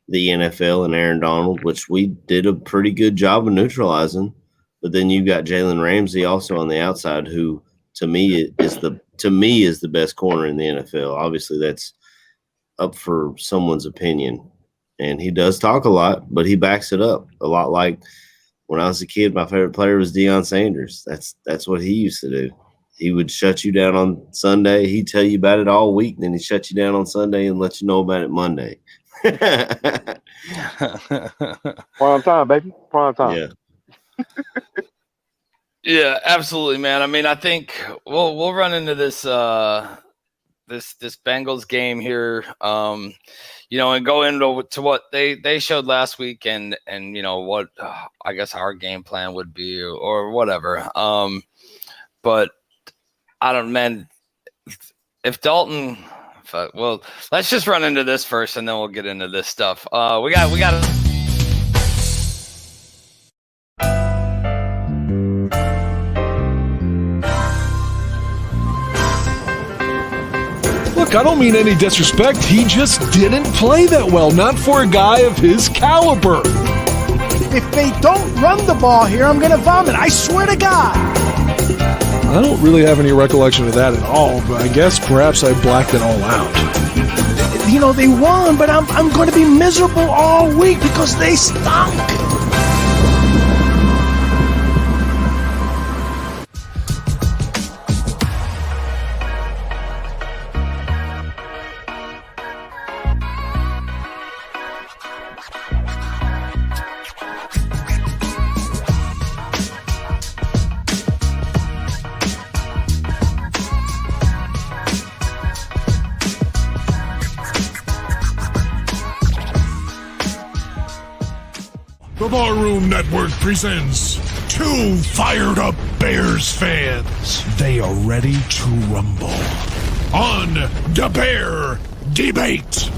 the NFL and Aaron Donald, which we did a pretty good job of neutralizing. But then you got Jalen Ramsey also on the outside, who to me is the best corner in the NFL. Obviously, that's up for someone's opinion. And he does talk a lot, but he backs it up a lot. Like when I was a kid, my favorite player was Deion Sanders. That's what he used to do. He would shut you down on Sunday. He'd tell you about it all week. Then he'd shut you down on Sunday and let you know about it Monday. Prime time, baby. Prime time. Yeah. Yeah, absolutely, man. I mean, I think we'll run into this this Bengals game here, and go into what they showed last week, and what I guess our game plan would be or whatever. But I don't, man. If Dalton, well, let's just run into this first, and then we'll get into this stuff. We got. Look, I don't mean any disrespect. He just didn't play that well, not for a guy of his caliber. If they don't run the ball here, I'm going to vomit. I swear to God. I don't really have any recollection of that at all, but I guess perhaps I blacked it all out. They won, but I'm going to be miserable all week because they stunk. The Barroom Network presents two fired-up Bears fans. They are ready to rumble on the Bear Debate.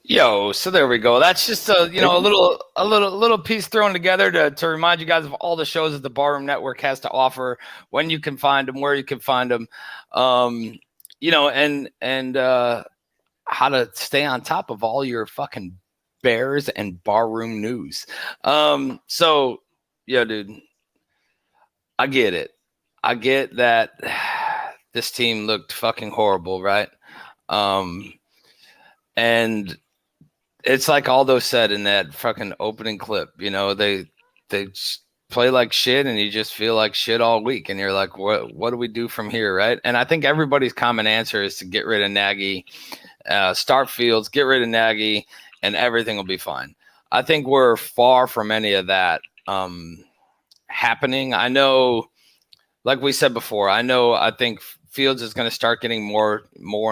Yo, so there we go. That's just a little piece thrown together to remind you guys of all the shows that the Barroom Network has to offer, when you can find them, where you can find them, and how to stay on top of all your fucking Bears and Barroom news. So yeah, dude, I get it. I get that this team looked fucking horrible, right? And it's like Aldo said in that fucking opening clip, they play like shit and you just feel like shit all week. And you're like, what do we do from here? Right. And I think everybody's common answer is to get rid of Nagy, start Fields, get rid of Nagy, and everything will be fine. I think we're far from any of that happening. I know, like we said before, I think Fields is going to start getting more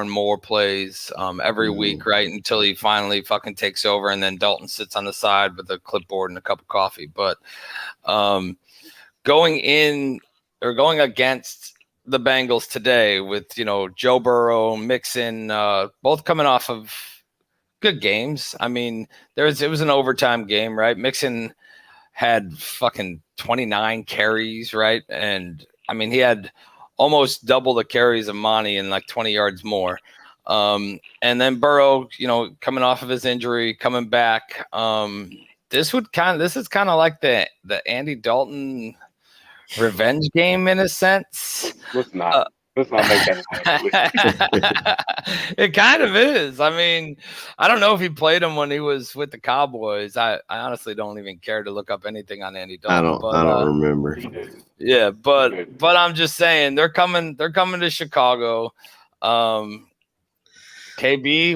and more plays every week, right? Until he finally fucking takes over, and then Dalton sits on the side with a clipboard and a cup of coffee. But going against the Bengals today with, Joe Burrow, Mixon, both coming off of good games. I mean, it was an overtime game, right? Mixon had fucking 29 carries, right? And I mean, he had almost double the carries of Monty and like 20 yards more. And then Burrow, coming off of his injury, coming back. This is kind of like the Andy Dalton revenge game in a sense. Let's not make that. It kind of is. I mean, I don't know if he played him when he was with the Cowboys. I honestly don't even care to look up anything on Andy Dalton. I don't remember. Yeah, but I'm just saying they're coming to Chicago. KB,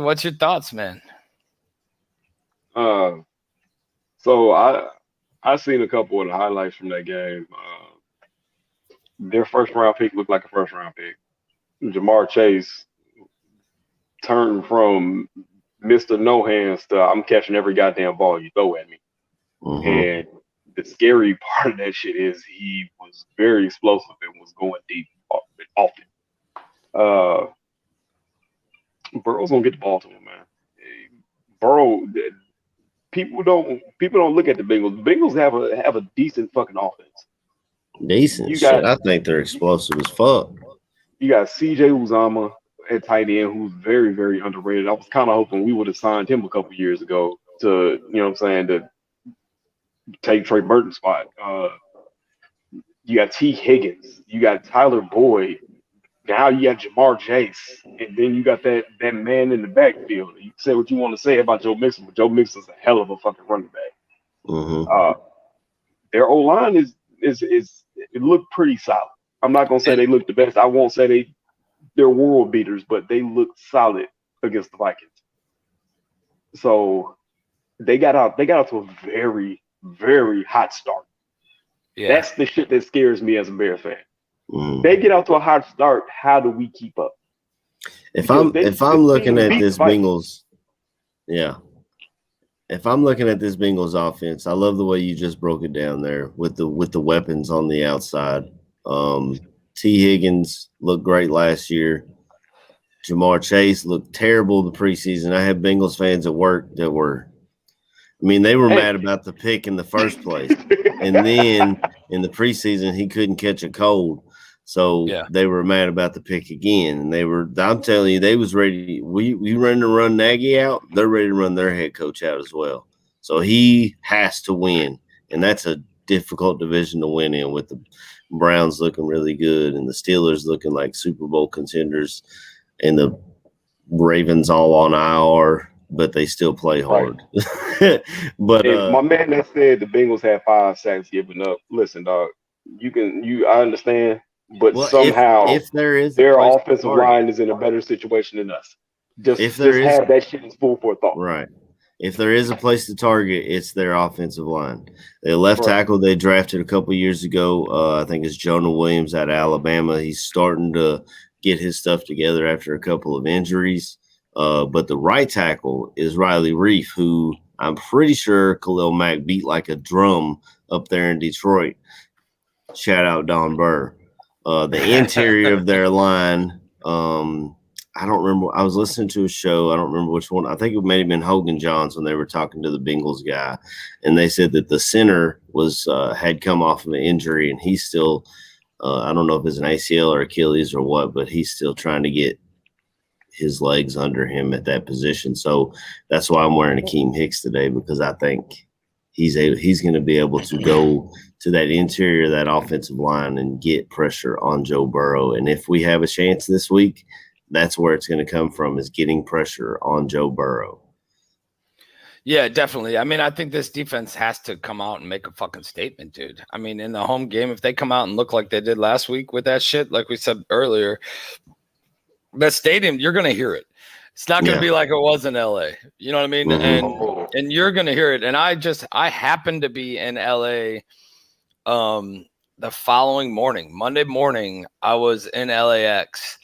what's your thoughts, man? So I seen a couple of the highlights from that game. Their first round pick looked like a first round pick. Jamar Chase turned from Mr. No Hands to I'm catching every goddamn ball you throw at me. Mm-hmm. And the scary part of that shit is he was very explosive and was going deep often. Burrow's gonna get the ball to him, man. Burrow. People don't look at the Bengals. The Bengals have a decent fucking offense. Decent shit. I think they're explosive as fuck. You got C.J. Uzama at tight end, who's very, very underrated. I was kind of hoping we would have signed him a couple years ago to, to take Trey Burton's spot. You got T. Higgins. You got Tyler Boyd. Now you got Jamar Chase. And then you got that man in the backfield. You say what you want to say about Joe Mixon, but Joe Mixon's a hell of a fucking running back. Mm-hmm. Their O-line it looked pretty solid. I'm not gonna say they look the best. I won't say they're world beaters, but they look solid against the Vikings. So they got out to a very, very hot start. Yeah. That's the shit that scares me as a Bears fan. They get out to a hot start. How do we keep up? If I'm looking at this Bengals, yeah. If I'm looking at this Bengals offense, I love the way you just broke it down there with the weapons on the outside. T. Higgins looked great last year. Jamar Chase looked terrible the preseason. I had Bengals fans at work that were, they were mad about the pick in the first place. And then in the preseason, he couldn't catch a cold. So they were mad about the pick again. And I'm telling you, they was ready. We ready to run Nagy out. They're ready to run their head coach out as well. So he has to win. And that's a difficult division to win in, with the Browns looking really good and the Steelers looking like Super Bowl contenders and the Ravens all on IR, but they still play hard. Right. But my man that said the Bengals had 5 sacks given up. Listen, dog, I understand. But somehow, if there is their offensive line is in a better situation than us. Just have that shit as food for thought. Right. If there is a place to target, it's their offensive line. The left tackle they drafted a couple years ago, I think it's Jonah Williams out of Alabama. He's starting to get his stuff together after a couple of injuries. But the right tackle is Riley Reef, who I'm pretty sure Khalil Mack beat like a drum up there in Detroit. Shout out Don Burr. The interior of their line, I don't remember. I was listening to a show. I don't remember which one. I think it may have been Hogan Johns when they were talking to the Bengals guy, and they said that the center had come off of an injury, and he's still. I don't know if it's an ACL or Achilles or what, but he's still trying to get his legs under him at that position. So that's why I'm wearing Akeem Hicks today, because I think he's going to be able to go to that interior of that offensive line and get pressure on Joe Burrow. And if we have a chance this week, that's where it's going to come from, is getting pressure on Joe Burrow. Yeah, definitely. I think this defense has to come out and make a fucking statement, dude. In the home game, if they come out and look like they did last week with that shit, like we said earlier, that stadium, you're going to hear it. It's not going to be like it was in LA. You know what I mean? Mm-hmm. and you're gonna hear it. And I happened to be in LA the following morning, Monday morning. I was in LAX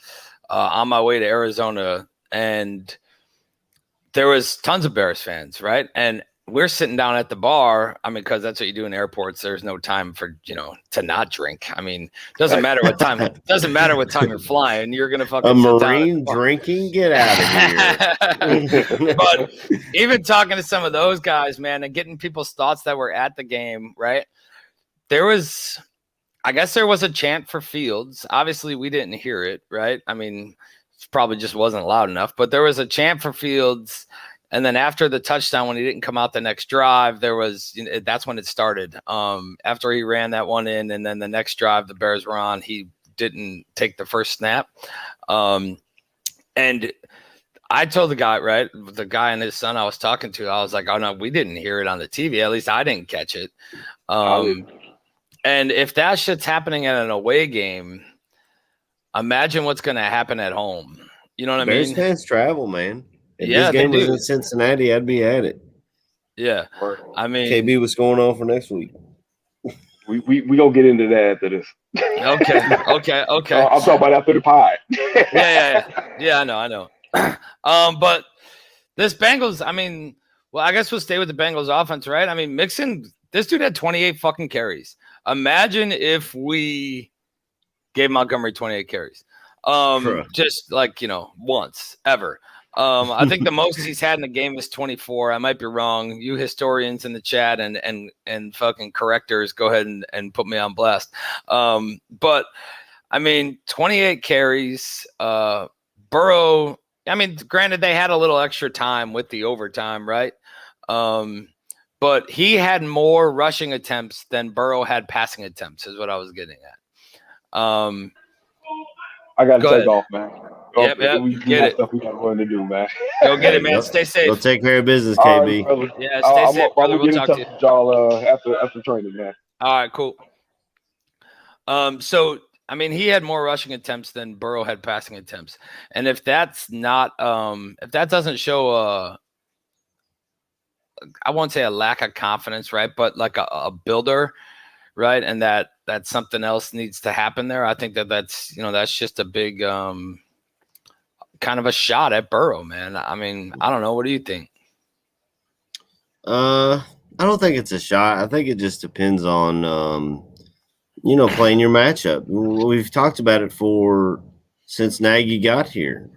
on my way to Arizona, and there was tons of Bears fans, right? And we're sitting down at the bar. I mean, because that's what you do in airports. There's no time for, to not drink. I mean, doesn't matter what time. Doesn't matter what time you're flying. You're gonna fucking a sit Marine down drinking. Get out of here. But even talking to some of those guys, man, and getting people's thoughts that were at the game, right? I guess there was a chant for Fields. Obviously, we didn't hear it, right? I mean, it probably just wasn't loud enough. But there was a chant for Fields. And then after the touchdown, when he didn't come out the next drive, that's when it started. After he ran that one in, and then the next drive the Bears were on, he didn't take the first snap. And I told the guy, right, the guy and his son I was talking to, I was like, oh, no, we didn't hear it on the TV. At least I didn't catch it. And if that shit's happening at an away game, imagine what's going to happen at home. You know what I mean? Bears fans travel, man. If this game was in Cincinnati, I'd be at it. Yeah. I mean, KB, what's going on for next week? We gonna get into that after this. Okay. I'm talking about after the pod. Yeah, I know. But this Bengals, I mean, well, I guess we'll stay with the Bengals offense, right? I mean, Mixon, this dude had 28 fucking carries. Imagine if we gave Montgomery 28 carries. Just like, once ever. I think the most he's had in a game is 24. I might be wrong. You historians in the chat and fucking correctors, go ahead and put me on blast. But I mean, 28 carries. Burrow, I mean, granted, they had a little extra time with the overtime, right? But he had more rushing attempts than Burrow had passing attempts, is what I was getting at. I got to take off, man. Yep. We get it. Stuff we got going to do, man. Go get it, man. Stay safe. Go take care of business, KB. Right, yeah, stay safe, brother. We'll talk to you. Y'all after training, man. All right, cool. So I mean, he had more rushing attempts than Burrow had passing attempts, and if that's not, if that doesn't show I won't say a lack of confidence, right? But like a builder, right? And that something else needs to happen there. I think that's just a big kind of a shot at Burrow, man. I mean, I don't know. What do you think? I don't think it's a shot. I think it just depends on, playing your matchup. We've talked about it since Nagy got here.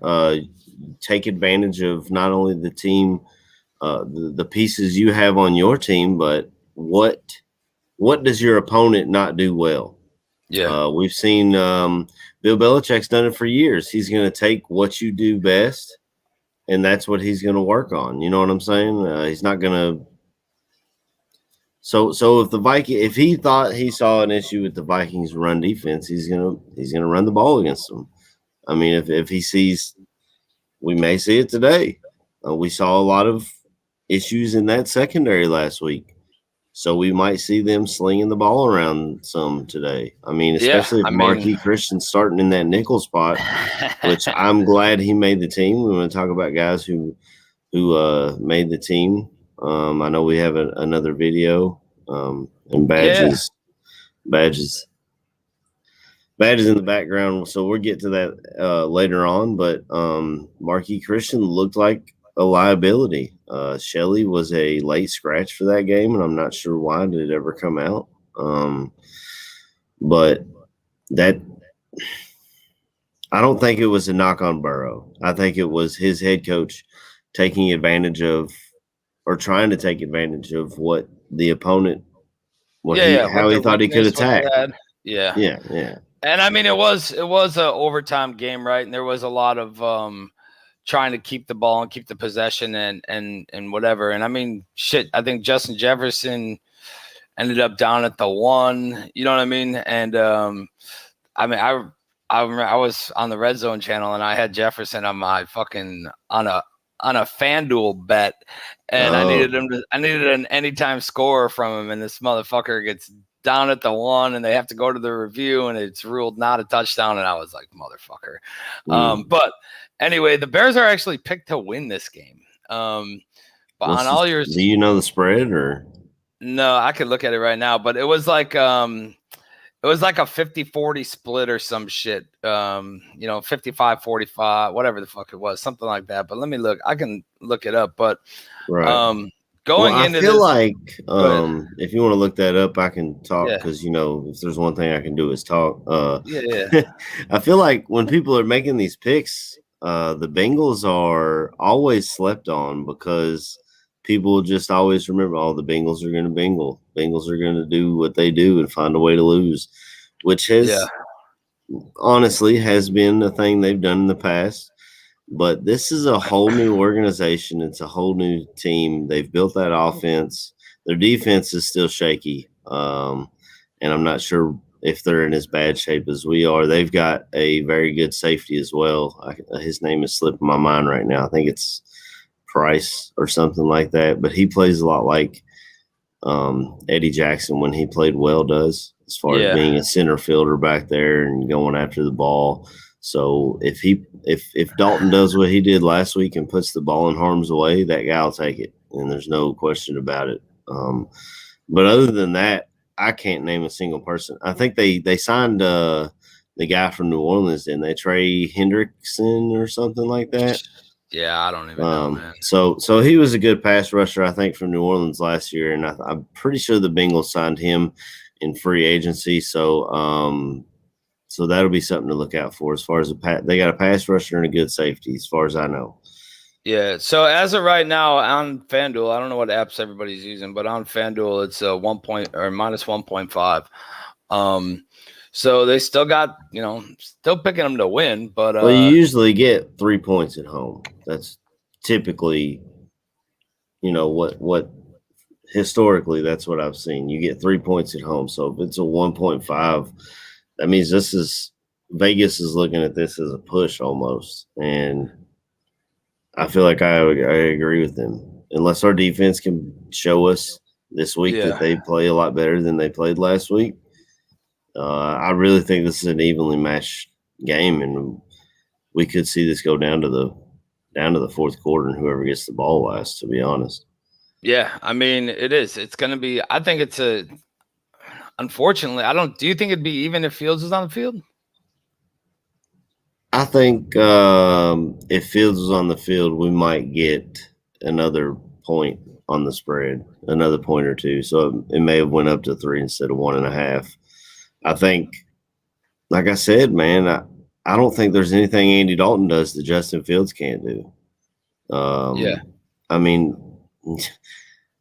Take advantage of not only the team, the pieces you have on your team, but what does your opponent not do well? Yeah. We've seen Bill Belichick's done it for years. He's going to take what you do best, and that's what he's going to work on. You know what I'm saying? He's not going to. So if he thought he saw an issue with the Vikings' run defense, he's gonna run the ball against them. I mean, if he sees, we may see it today. We saw a lot of issues in that secondary last week. So we might see them slinging the ball around some today. I mean, especially if Marquis Christian's starting in that nickel spot, which I'm glad he made the team. We want to talk about guys who made the team. I know we have another video and badges in the background. So we'll get to that later on. But Marquis Christian looked like a liability. Shelley was a late scratch for that game, and I'm not sure why did it ever come out. But that I don't think it was a knock on Burrow. I think it was his head coach taking advantage of or trying to take advantage of what the opponent how he thought he could attack. Yeah. And I mean, it was an overtime game, right? And there was a lot of trying to keep the ball and keep the possession and whatever. And I mean, shit, I think Justin Jefferson ended up down at the 1, you know what I mean? And I mean, I remember I was on the Red Zone channel and I had Jefferson on my fucking on a FanDuel bet, and I needed an anytime score from him, and this motherfucker gets down at the 1 and they have to go to the review and it's ruled not a touchdown, and I was like, motherfucker. But anyway, the Bears are actually picked to win this game by But on all yours, do you know the spread or? No, I could look at it right now, but it was like a 50-40 split or some shit. 55-45, whatever the fuck it was, something like that. But let me look. I can look it up. But Right. going I into feel this, like if you want to look that up, I can talk Yeah. because if there's one thing I can do is talk. Yeah. I feel like when people are making these picks, the Bengals are always slept on because people just always remember, the Bengals are going to Bengal. Bengals are going to do what they do and find a way to lose, which honestly has been a thing they've done in the past. But this is a whole new organization. It's a whole new team. They've built that offense. Their defense is still shaky. And I'm not sure if they're in as bad shape as we are. They've got a very good safety as well. His name is slipping my mind right now. I think it's Price or something like that. But he plays a lot like Eddie Jackson when he played well does, as far as being a center fielder back there and going after the ball. So if Dalton does what he did last week and puts the ball in harm's way, that guy will take it, and there's no question about it. But other than that, I can't name a single person. I think they signed the guy from New Orleans, didn't they? Trey Hendrickson or something like that. Yeah, I don't even know, man. So he was a good pass rusher, I think, from New Orleans last year, and I'm pretty sure the Bengals signed him in free agency. So that'll be something to look out for as far as they got a pass rusher and a good safety, as far as I know. Yeah. So as of right now on FanDuel, I don't know what apps everybody's using, but on FanDuel it's a minus 1.5. So they still got, still picking them to win, but well, you usually get 3 points at home. That's typically, what historically that's what I've seen. You get 3 points at home. So if it's a 1.5, that means Vegas is looking at this as a push almost. And I feel like I agree with them. Unless our defense can show us this week that they play a lot better than they played last week, I really think this is an evenly matched game, and we could see this go down to the fourth quarter, and whoever gets the ball last. To be honest, yeah, I mean it is. It's going to be. I think it's unfortunately, I don't. Do you think it'd be even if Fields was on the field? I think if Fields was on the field, we might get another point on the spread, another point or two. So it may have went up to 3 instead of 1.5. I think, like I said, man, I don't think there's anything Andy Dalton does that Justin Fields can't do. I mean,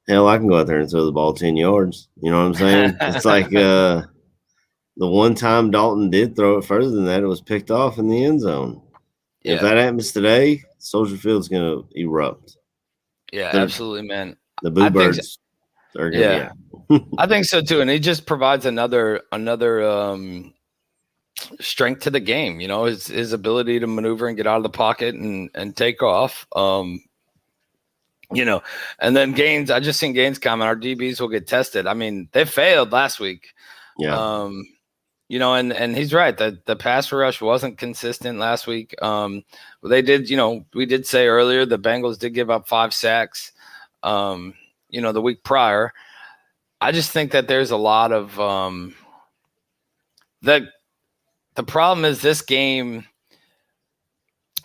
hell, I can go out there and throw the ball 10 yards. You know what I'm saying? It's like the one time Dalton did throw it further than that, it was picked off in the end zone. Yeah. If that happens today, Soldier Field's going to erupt. Yeah, absolutely, man. The Boo Birds are going to be out. I think so too, and he just provides another strength to the game. His ability to maneuver and get out of the pocket and take off. And then Gaines. I just seen Gaines comment. Our DBs will get tested. I mean, they failed last week. Yeah. And he's right. The pass rush wasn't consistent last week. They did. We did say earlier the Bengals did give up 5 sacks. The week prior. I just think that there's a lot of the problem is this game.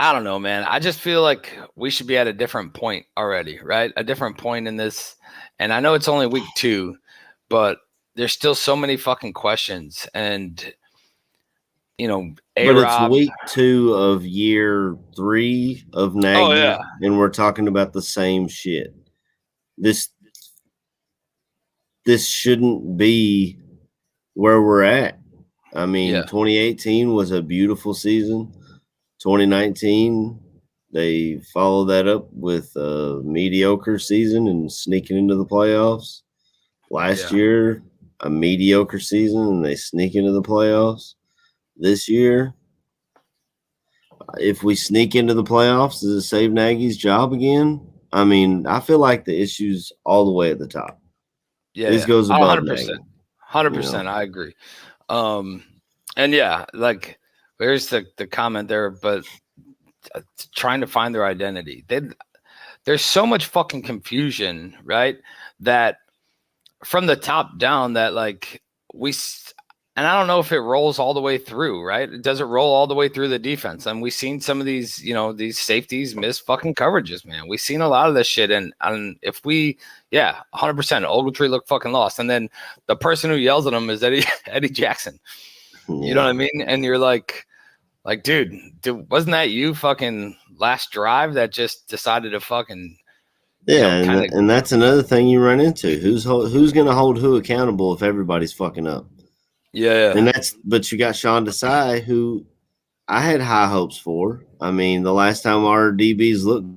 I don't know, man. I just feel like we should be at a different point already, right? A different point in this. And I know it's only week 2, but there's still so many fucking questions. And, but it's week 2 of year 3 of Nagy. Oh, yeah. And we're talking about the same shit. This shouldn't be where we're at. I mean, 2018 was a beautiful season. 2019, they followed that up with a mediocre season and sneaking into the playoffs. Last year, a mediocre season, and they sneak into the playoffs. This year, if we sneak into the playoffs, does it save Nagy's job again? I mean, I feel like the issue's all the way at the top. Yeah, this goes above 100%. 100%. I agree. And like there's the comment there, but trying to find their identity. there's so much fucking confusion, right? That from the top down, that like and I don't know if it rolls all the way through, right? Does it roll all the way through the defense? And we've seen some of these, these safeties miss fucking coverages, man. We've seen a lot of this shit. And if 100%, Ogletree looked fucking lost. And then the person who yells at him is Eddie Jackson. You know what I mean? And you're like, dude, wasn't that you fucking last drive that just decided to fucking and that's another thing you run into. Who's going to hold who accountable if everybody's fucking up? Yeah. But you got Sean Desai, who I had high hopes for. I mean, the last time our DBs looked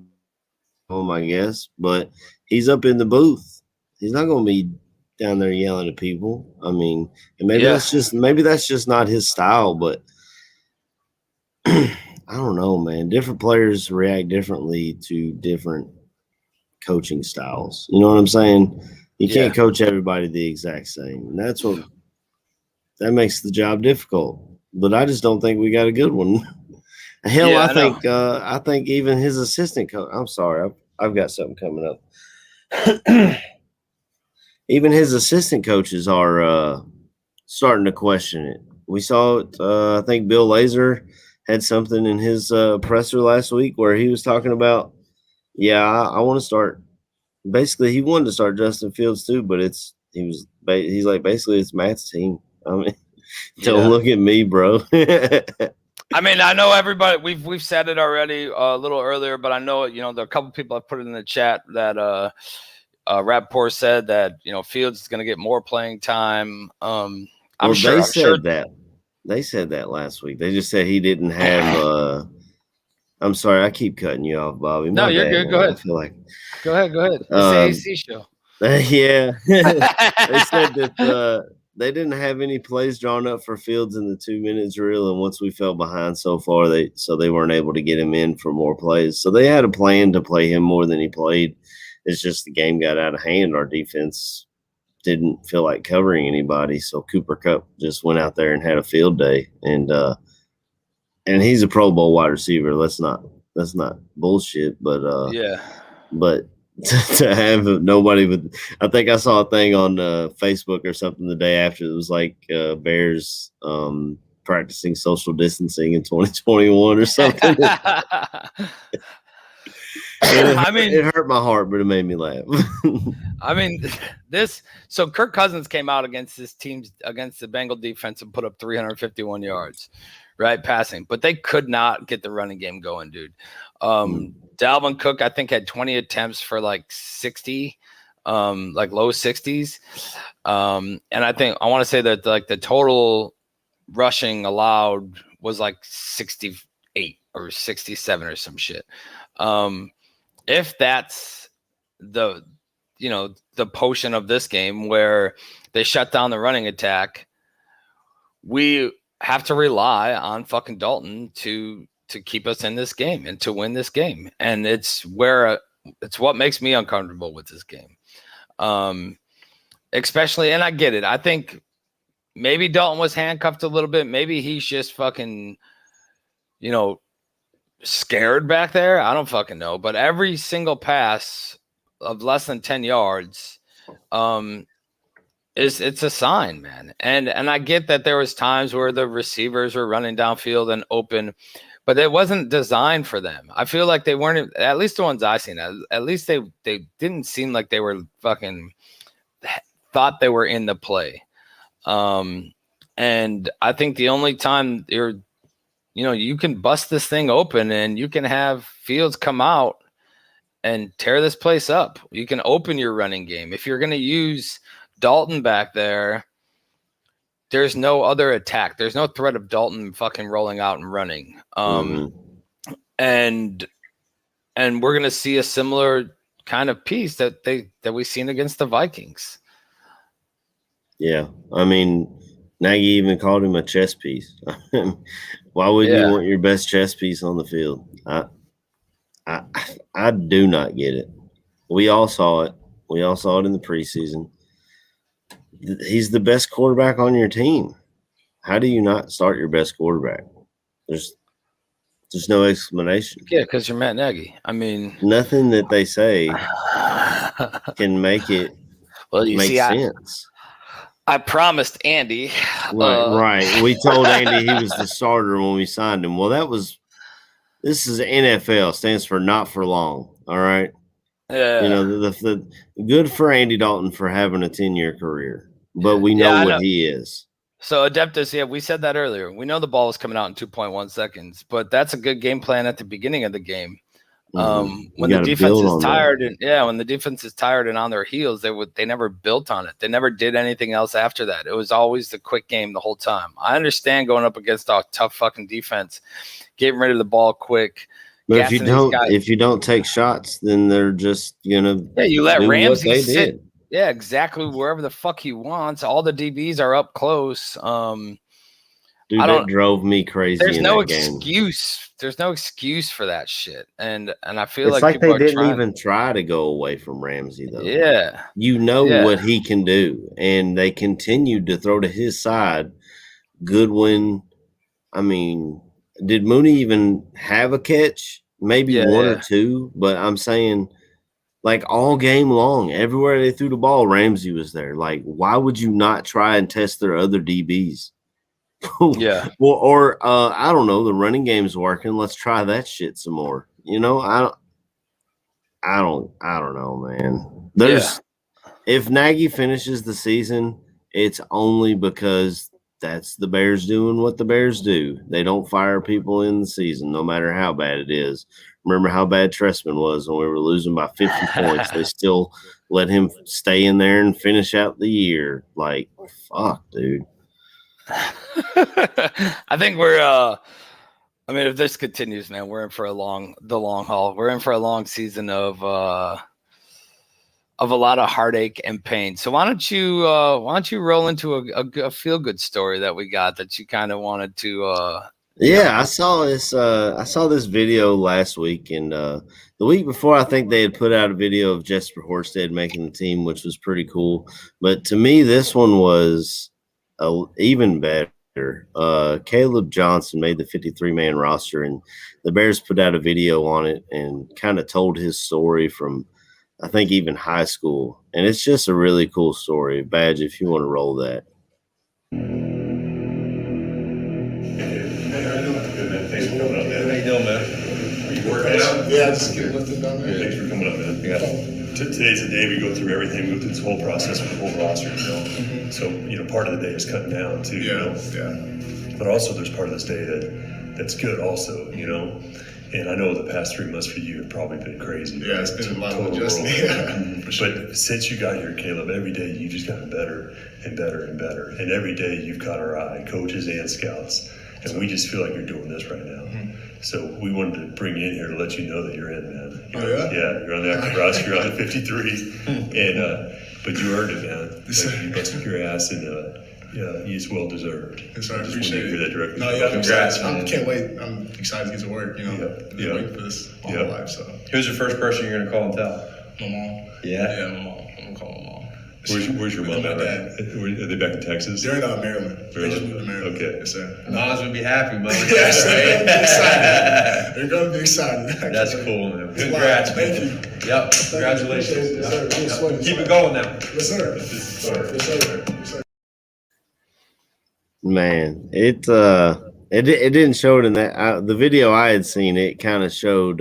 I guess, but he's up in the booth. He's not going to be down there yelling at people. I mean, and maybe that's just not his style, but I don't know, man. Different players react differently to different coaching styles. You know what I'm saying? You can't coach everybody the exact same. And that's what that makes the job difficult. But I just don't think we got a good one. Hell, I think even his assistant coach. I'm sorry, I've got something coming up. Even his assistant coaches are starting to question it. We saw it. I think Bill Lazor had something in his presser last week where he was talking about, I want to start. Basically, he wanted to start Justin Fields too, but he's like, basically it's Matt's team. I mean, don't look at me, bro. I mean, I know everybody. We've said it already a little earlier, but I know there are a couple people I put it in the chat that Rappaport said that Fields is going to get more playing time. I'm sure that. They said that last week. They just said he didn't have. I'm sorry, I keep cutting you off, Bobby. No, you're good. Go ahead. I feel like. Go ahead. It's the AC show. Yeah, they said that they didn't have any plays drawn up for Fields in the 2-minute drill, and once we fell behind so far, they weren't able to get him in for more plays. So they had a plan to play him more than he played. It's just the game got out of hand. Our defense didn't feel like covering anybody, so Cooper Kupp just went out there and had a field day. And he's a Pro Bowl wide receiver. That's not bullshit. But but to have nobody with, I think I saw a thing on Facebook or something the day after. It was like Bears practicing social distancing in 2021 or something. It hurt my heart, but it made me laugh. I mean, so Kirk Cousins came out against the Bengal defense and put up 351 yards, right, passing, but they could not get the running game going, dude. Dalvin Cook, I think, had 20 attempts for like 60, like low 60s. And I want to say that like the total rushing allowed was like 68 or 67 or some shit. If that's the potion of this game where they shut down the running attack, we have to rely on fucking Dalton to keep us in this game and to win this game. And it's what makes me uncomfortable with this game. Especially, and I get it. I think maybe Dalton was handcuffed a little bit. Maybe he's just fucking, scared back there. I don't fucking know. But every single pass of less than 10 yards, it's a sign, man. And I get that there was times where the receivers were running downfield and open, but it wasn't designed for them. I feel like they weren't, at least the ones I seen, at least they didn't seem like they were fucking thought they were in the play. And I think the only time you can bust this thing open and you can have Fields come out and tear this place up. You can open your running game. If you're going to use Dalton back there, there's no other attack. There's no threat of Dalton fucking rolling out and running. And we're going to see a similar kind of piece that we've seen against the Vikings. Yeah. I mean, Nagy even called him a chess piece. Why would you want your best chess piece on the field? I do not get it. We all saw it. We all saw it in the preseason. He's the best quarterback on your team. How do you not start your best quarterback? There's no explanation. Yeah, because you're Matt Nagy. I mean, nothing that they say can make it make sense. I promised Andy. Right. We told Andy he was the starter when we signed him. Well, this is NFL, stands for not for long. All right. Yeah. You know, the good for Andy Dalton for having a 10-year career, but we know what he is. So Adeptus, we said that earlier. We know the ball is coming out in 2.1 seconds, but that's a good game plan at the beginning of the game. When the defense is tired when the defense is tired and on their heels, they never built on it. They never did anything else after that. It was always the quick game the whole time. I understand going up against a tough fucking defense, getting rid of the ball quick. But if you don't take shots, then they're just you let Ramsey sit. Yeah, exactly. Wherever the fuck he wants. All the DBs are up close. Dude, that drove me crazy. There's no excuse. There's no excuse for that shit. And I feel it's like they didn't even try to go away from Ramsey, though. Yeah. What he can do. And they continued to throw to his side. Goodwin. I mean, did Mooney even have a catch? Maybe one or two. But I'm saying, like, all game long, everywhere they threw the ball, Ramsey was there. Like, why would you not try and test their other DBs? Yeah. Well, or I don't know, the running game's working. Let's try that shit some more. I don't know, man. If Nagy finishes the season, it's only because that's the Bears doing what the Bears do. They don't fire people in the season, no matter how bad it is. Remember how bad Trestman was when we were losing by 50 points. They still let him stay in there and finish out the year. Like, fuck, dude. I think we're if this continues, man, we're in for the long haul. We're in for a long season of a lot of heartache and pain. So why don't you roll into a feel good story that we got that you kind of wanted to I saw this video last week, and the week before I think they had put out a video of Jesper Horsted making the team, which was pretty cool. But to me, this one was even better. Caleb Johnson made the 53-man roster, and the Bears put out a video on it and kind of told his story from, I think, even high school. And it's just a really cool story. Badge, if you want to roll that. Thanks for coming up, man. How you doing, man? Are you working out? Yeah, just getting lifted down there. Thanks for coming up, man. Today's the day we go through everything. We go through this whole process with the whole roster, So, part of the day is cutting down too, Yeah. But also there's part of this day that's good also, And I know the past 3 months for you have probably been crazy. Yeah, it's been a lot of adjustment. For sure. But since you got here, Caleb, every day you've just gotten better and better and better. And every day you've caught our eye, coaches and scouts. And we just feel like you're doing this right now. So we wanted to bring you in here to let you know that you're in, man. Yeah, you're on the active roster. You're on 53. But you earned it, man. You busted your ass, and it's well deserved. Yes, I appreciate it. Hear that directly. Congrats, man. I can't wait. I'm excited to get to work. I've been waiting for this my whole life. So, who's the first person you're going to call and tell? My mom. Yeah, my mom. I'm gonna call my mom. Where's your mom? My dad. Are they back in Texas? They're in Maryland. They just moved to Maryland. Okay. Yes, sir. Nas would be happy, man. Yes, they're going to be excited. That's cool, man. Congrats, man. Thank you. Yep. Congratulations. Yes, sir. Keep it going now. Yes, sir. Yes, sir. Man, it didn't show it in that the video I had seen. It kind of showed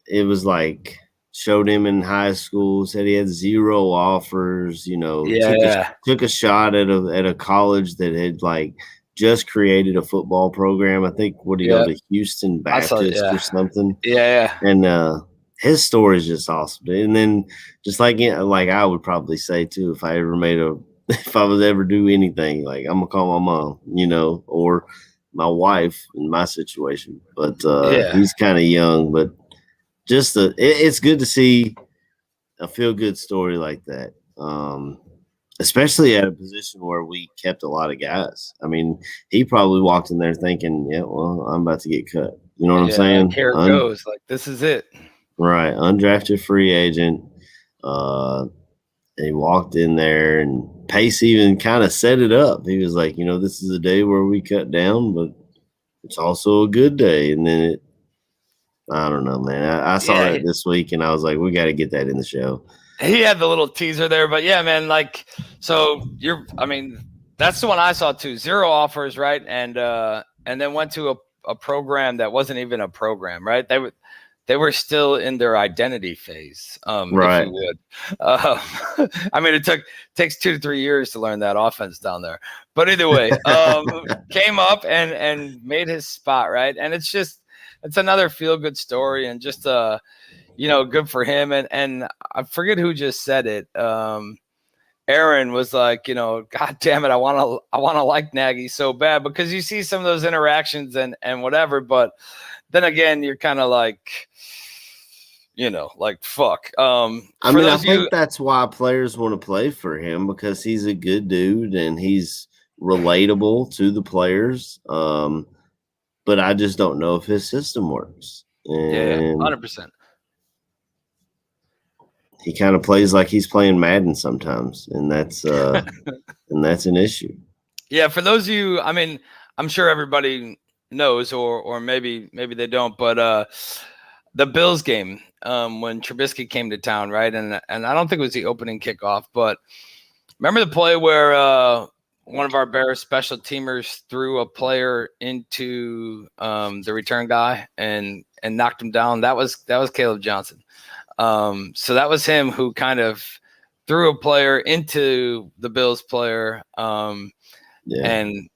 it was like showed him in high school, said he had 0 offers, took a shot at a college that had like just created a football program. I think go to Houston Baptist or something. Yeah. And his story is just awesome. And then just like I would probably say too, if I was ever do anything, like I'm gonna call my mom, or my wife in my situation. But he's kind of young, but just it's good to see a feel good story like that. Especially at a position where we kept a lot of guys. I mean, he probably walked in there thinking, yeah, well, I'm about to get cut. You know what I'm saying? Here it goes. Like, this is it. Right. Undrafted free agent. He walked in there, and Pace even kind of set it up. He was like, this is a day where we cut down, but it's also a good day. And then I don't know, man. I saw that this week, and I was like, we got to get that in the show. He had the little teaser there, but yeah, man, like, so that's the one I saw too. 0 offers, right? And then went to a program that wasn't even a program, right? They were still in their identity phase, right. if you would. I mean, it takes 2 to 3 years to learn that offense down there. But either way, came up and made his spot, right? And it's another feel-good story, and just good for him. And I forget who just said it. Aaron was like, God damn it, I want to like Nagy so bad, because you see some of those interactions and whatever, but then again, you're kind of like, like fuck. I think that's why players want to play for him, because he's a good dude and he's relatable to the players. But I just don't know if his system works. And 100%. He kind of plays like he's playing Madden sometimes, and that's an issue. Yeah, for those of you, I mean, I'm sure everybody knows, or maybe they don't, but the Bills game, when Trubisky came to town, right? And I don't think it was the opening kickoff, but remember the play where one of our Bears special teamers threw a player into the return guy and knocked him down? That was Caleb Johnson. So that was him who kind of threw a player into the Bills player and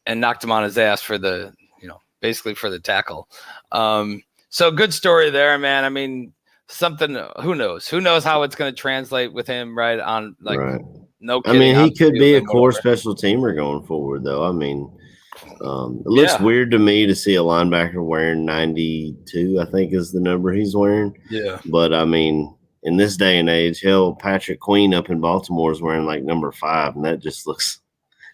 knocked him on his ass for the, basically for the tackle. So good story there, man. I mean, something, who knows how it's going to translate with him, right? On like, right. No kidding. I mean, he could be a core special teamer going forward, though. I mean, it looks weird to me to see a linebacker wearing 92, I think is the number he's wearing. Yeah. But I mean, in this day and age, Patrick Queen up in Baltimore is wearing like number 5, and that looks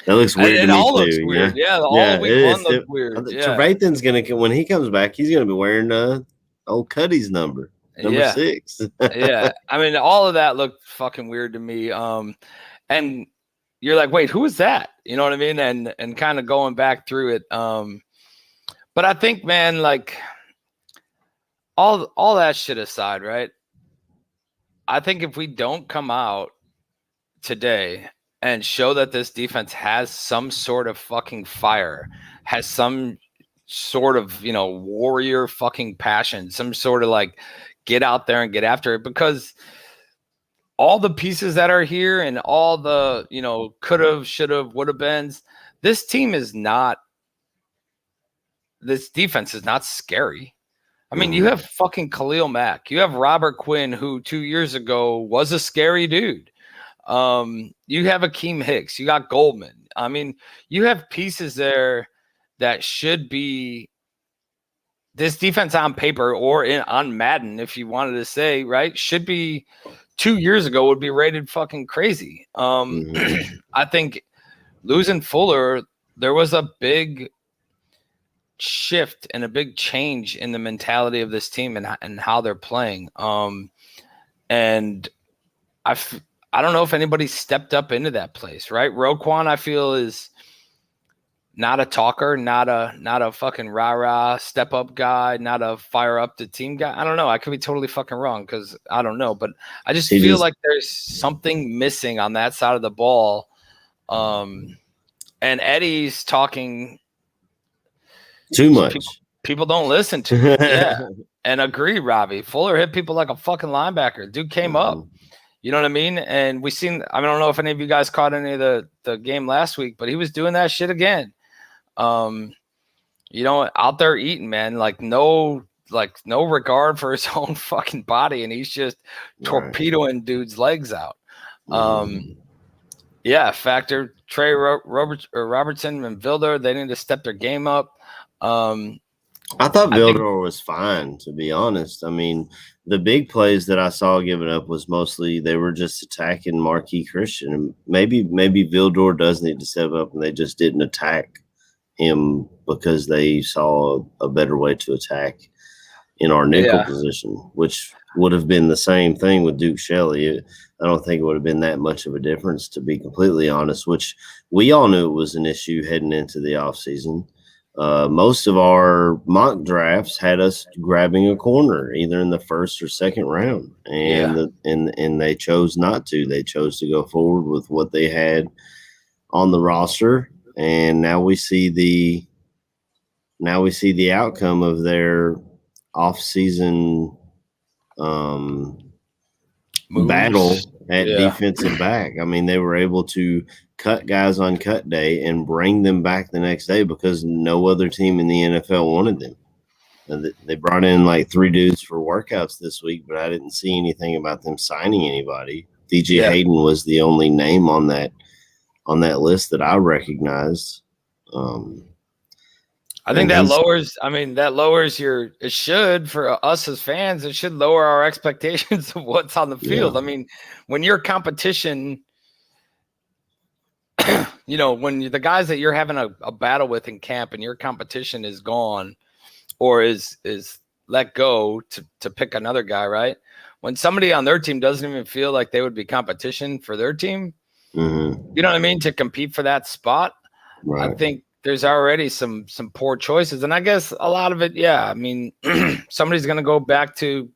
weird to me. It all looks weird. Yeah, all week one looked weird. Trevathan's gonna, when he comes back, he's gonna be wearing old Cuddy's number 6. Yeah. I mean, all of that looked fucking weird to me. And you're like, wait, who is that? You know what I mean? And kind of going back through it. But I think, man, like all that shit aside, right? I think if we don't come out today and show that this defense has some sort of fucking fire, has some sort of, warrior fucking passion, some sort of like get out there and get after it, because all the pieces that are here and all the, could have, should have, would have been, this defense is not scary. I mean, you have fucking Khalil Mack. You have Robert Quinn, who 2 years ago was a scary dude. You have Akeem Hicks. You got Goldman. I mean, you have pieces there that should be this defense on paper or on Madden, if you wanted to say, right, should be 2 years ago would be rated fucking crazy. I think losing Fuller, there was a big shift and a big change in the mentality of this team and how they're playing. And I don't know if anybody stepped up into that place, right? Roquan, I feel, is not a talker, not a fucking rah-rah step-up guy, not a fire-up the team guy. I don't know. I could be totally fucking wrong because I don't know. But I just feel like there's something missing on that side of the ball. And Eddie's talking too much. People don't listen to him. Yeah. And agree, Robbie. Fuller hit people like a fucking linebacker. Dude came up. You know what I mean? And we seen, I don't know if any of you guys caught any of the game last week, but he was doing that shit again. Out there eating, man, like no regard for his own fucking body. And he's just torpedoing dudes' legs out. Factor Trey Robertson and Vilder, they need to step their game up. I thought Vildor was fine, to be honest. I mean, the big plays that I saw given up was mostly they were just attacking Marquis Christian. And maybe Vildor does need to step up, and they just didn't attack him because they saw a better way to attack in our nickel position, which would have been the same thing with Duke Shelley. I don't think it would have been that much of a difference, to be completely honest, which we all knew it was an issue heading into the offseason. Most of our mock drafts had us grabbing a corner either in the first or second round, and and they chose not to. They chose to go forward with what they had on the roster, and now we see the outcome of their off-season battle at defensive back. I mean, they were able to cut guys on cut day and bring them back the next day because no other team in the NFL wanted them. And they brought in like 3 dudes for workouts this week, but I didn't see anything about them signing anybody. DJ Hayden was the only name on that list that I recognized. I think that lowers. I mean, that lowers your. It should for us as fans. It should lower our expectations of what's on the field. I mean, when your competition, you know, when the guys that you're having a battle with in camp and your competition is gone or is let go to pick another guy, right? When somebody on their team doesn't even feel like they would be competition for their team, you know what I mean, to compete for that spot, I think there's already some poor choices. And I guess a lot of it, I mean, somebody's going to go back to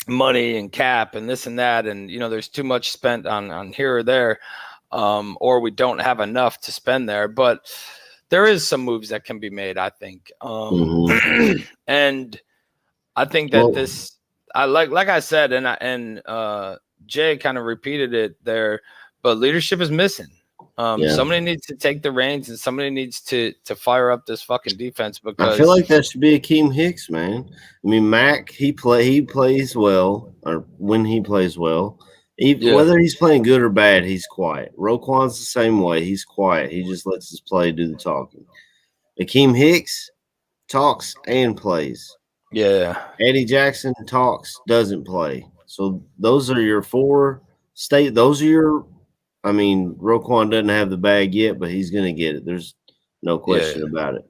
money and cap and this and that. And, you know, there's too much spent on here or there, or we don't have enough to spend there. But there is some moves that can be made, I think. And I think that I like I said, and Jay kind of repeated it there, but leadership is missing. Somebody needs to take the reins and somebody needs to fire up this fucking defense because I feel like that should be Akeem Hicks, man. I mean, Mac, he plays well, or when he plays well, whether he's playing good or bad, he's quiet. Roquan's the same way. He's quiet. He just lets his play do the talking. Akeem Hicks talks and plays. Yeah. Eddie Jackson talks, doesn't play. So those are your 4 state. Those are your. I mean, Roquan doesn't have the bag yet, but he's going to get it. There's no question about it.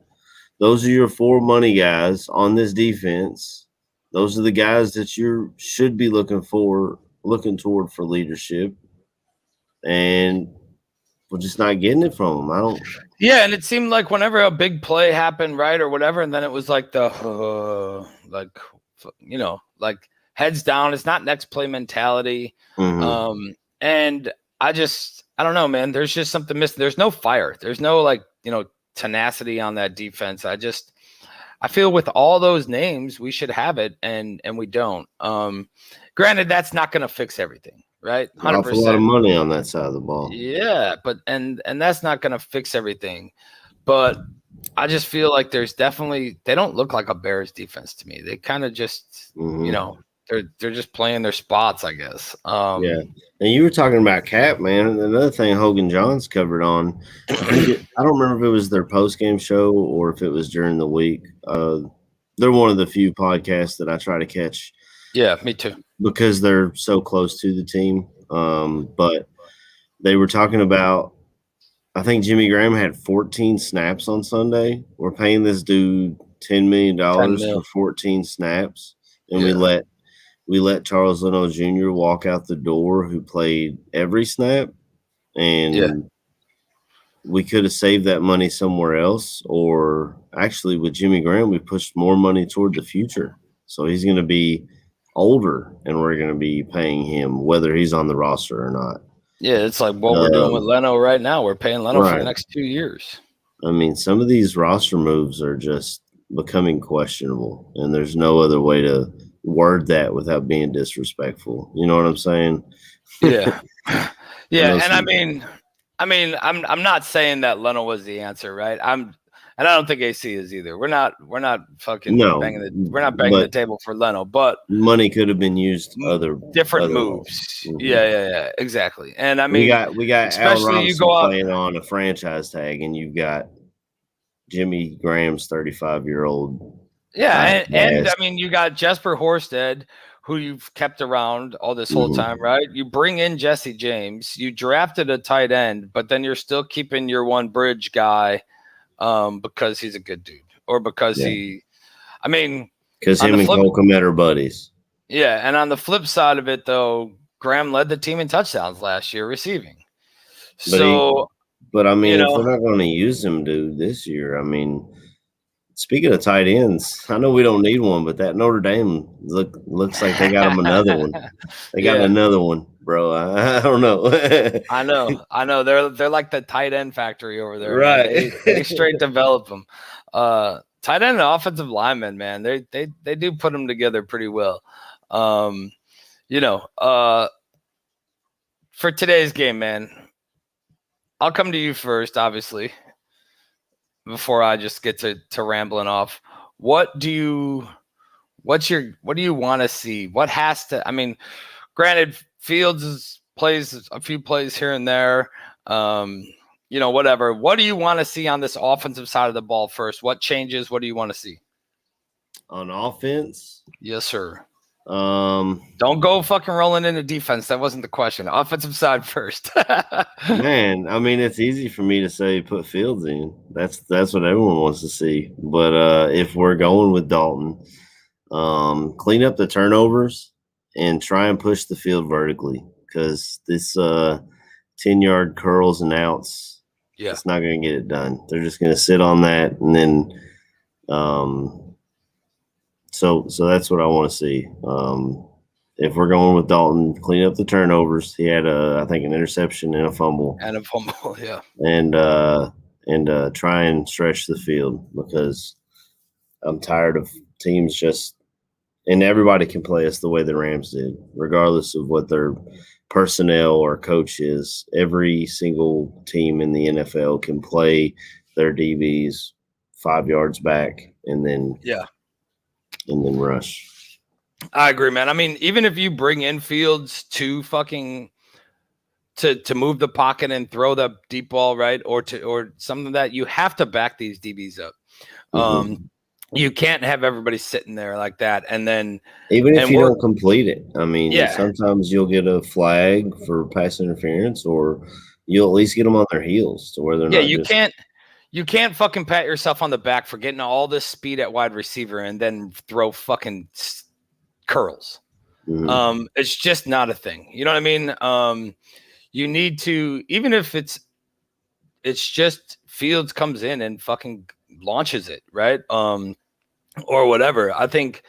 Those are your 4 money guys on this defense. Those are the guys that you should be looking toward for leadership. And we're just not getting it from them. Yeah, and it seemed like whenever a big play happened, right, or whatever, and then it was like like heads down. It's not next play mentality. And I don't know, man. There's just something missing. There's no fire. There's no tenacity on that defense. I feel with all those names, we should have it, and we don't. Granted, that's not going to fix everything, right? 100%. A lot of money on that side of the ball. Yeah, but and that's not going to fix everything. But I just feel like there's definitely they don't look like a Bears defense to me. They kind of just they're just playing their spots, I guess. And you were talking about cap, man. Another thing Hogan Johns covered on, I don't remember if it was their post-game show or if it was during the week. They're one of the few podcasts that I try to catch. Yeah, me too. Because they're so close to the team. But they were talking about, I think Jimmy Graham had 14 snaps on Sunday. We're paying this dude $10 million for 14 snaps. And we let Charles Leno Jr. walk out the door, who played every snap, and we could have saved that money somewhere else. Or actually, with Jimmy Graham, we pushed more money toward the future. So he's going to be older, and we're going to be paying him whether he's on the roster or not. Yeah, it's like what we're doing with Leno right now. We're paying Leno for the next 2 years. I mean, some of these roster moves are just becoming questionable, and there's no other way to word that without being disrespectful. You know what I'm saying? Yeah. Yeah. And I mean, I'm not saying that Leno was the answer, right? And I don't think AC is either. We're not fucking banging the table for Leno, but money could have been used different moves. Yeah, exactly. And I mean, we got Al Robinson playing on a franchise tag, and you've got Jimmy Graham's 35-year-old. Yeah, and I mean, you got Jesper Horsted, who you've kept around all this whole time, right? You bring in Jesse James, you drafted a tight end, but then you're still keeping your one bridge guy because he's a good dude, or because because him and Cole Kmet are buddies. Yeah, and on the flip side of it, though, Graham led the team in touchdowns last year receiving. But I mean, You if know, we're not going to use him, dude, this year, I mean, speaking of tight ends, I know we don't need one, but that Notre Dame looks like they got him another one. They got yeah, another one, bro. I don't know. I know. They're like the tight end factory over there, man. Right. They straight develop them. Tight end and offensive linemen, man. They do put them together pretty well. You know, for today's game, man, I'll come to you first, obviously, before I just get to rambling off. What do you want to see? What has to? I mean, granted, Fields plays a few plays here and there. You know, whatever. What do you want to see on this offensive side of the ball first? What changes? What do you want to see On offense? Yes, sir. Don't go fucking rolling into defense. That wasn't the question. Offensive side first. Man, I mean, it's easy for me to say put Fields in. That's what everyone wants to see. But if we're going with Dalton, clean up the turnovers and try and push the field vertically, because this 10-yard curls and outs, it's not going to get it done. They're just going to sit on that, and then so that's what I want to see. If we're going with Dalton, clean up the turnovers. He had I think an interception and a fumble. Yeah. And try and stretch the field, because I'm tired of teams just – and everybody can play us the way the Rams did, regardless of what their personnel or coach is. Every single team in the NFL can play their DBs 5 yards back and then rush. I agree, man. I mean, even if you bring in Fields to fucking to move the pocket and throw the deep ball, right, or something that you have to back these DBs up. You can't have everybody sitting there like that, and then even if you don't complete it. I mean, sometimes you'll get a flag for pass interference, or you'll at least get them on their heels to where they're not. You can't fucking pat yourself on the back for getting all this speed at wide receiver and then throw fucking curls. It's just not a thing. You know what I mean? You need to, even if it's just Fields comes in and fucking launches it, right? Or whatever. I think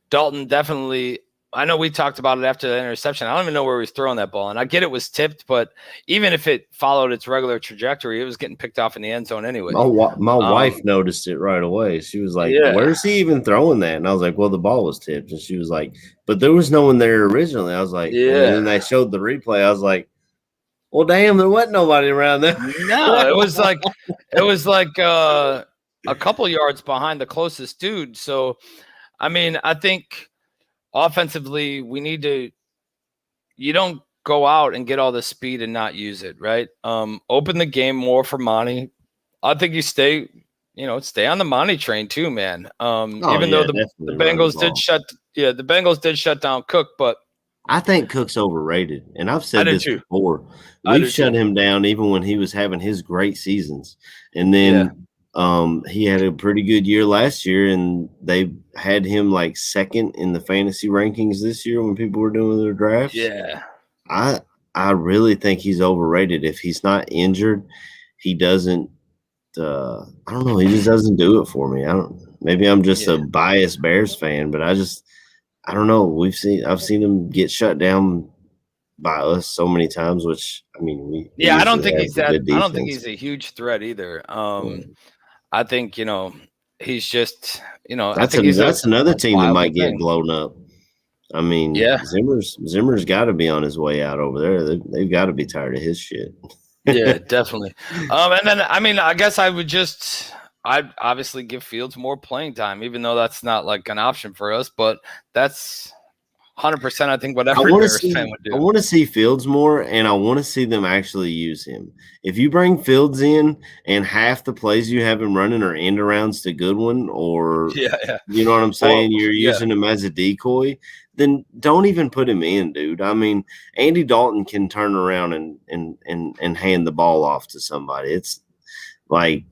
Dalton definitely, I know we talked about it after the interception. I don't even know where he was throwing that ball. And I get it was tipped, but even if it followed its regular trajectory, it was getting picked off in the end zone anyway. My wife noticed it right away. She was like, where's he even throwing that? And I was like, well, the ball was tipped. And she was like, but there was no one there originally. I was like, and then they showed the replay. I was like, well, damn, there wasn't nobody around there. No, it was like a couple yards behind the closest dude. So, I mean, I think offensively, we need to – you don't go out and get all the speed and not use it, right? Open the game more for Monty. I think you stay on the Monty train too, man. Even though the Bengals the Bengals did shut down Cook, but I think Cook's overrated, and I've said this before. We've shut him down even when he was having his great seasons, and then he had a pretty good year last year, and they had him like second in the fantasy rankings this year when people were doing their drafts. Yeah, I really think he's overrated. If he's not injured, he doesn't. I don't know. He just doesn't do it for me. Maybe I'm just a biased Bears fan, but I don't know. I've seen him get shut down by us so many times, which I mean, I don't think he's that. I don't think he's a huge threat either. I think he's just that's another team that might get blown up. I mean, Zimmer's got to be on his way out over there. They've got to be tired of his shit. Yeah, definitely. And then I mean, I guess I'd obviously give Fields more playing time, even though that's not like an option for us, but that's 100%. I think what every Bears fan would do. I want to see Fields more, and I want to see them actually use him. If you bring Fields in and half the plays you have him running are end arounds to Goodwin, or you know what I'm saying, you're using him as a decoy, then don't even put him in, dude. I mean, Andy Dalton can turn around and hand the ball off to somebody. It's like,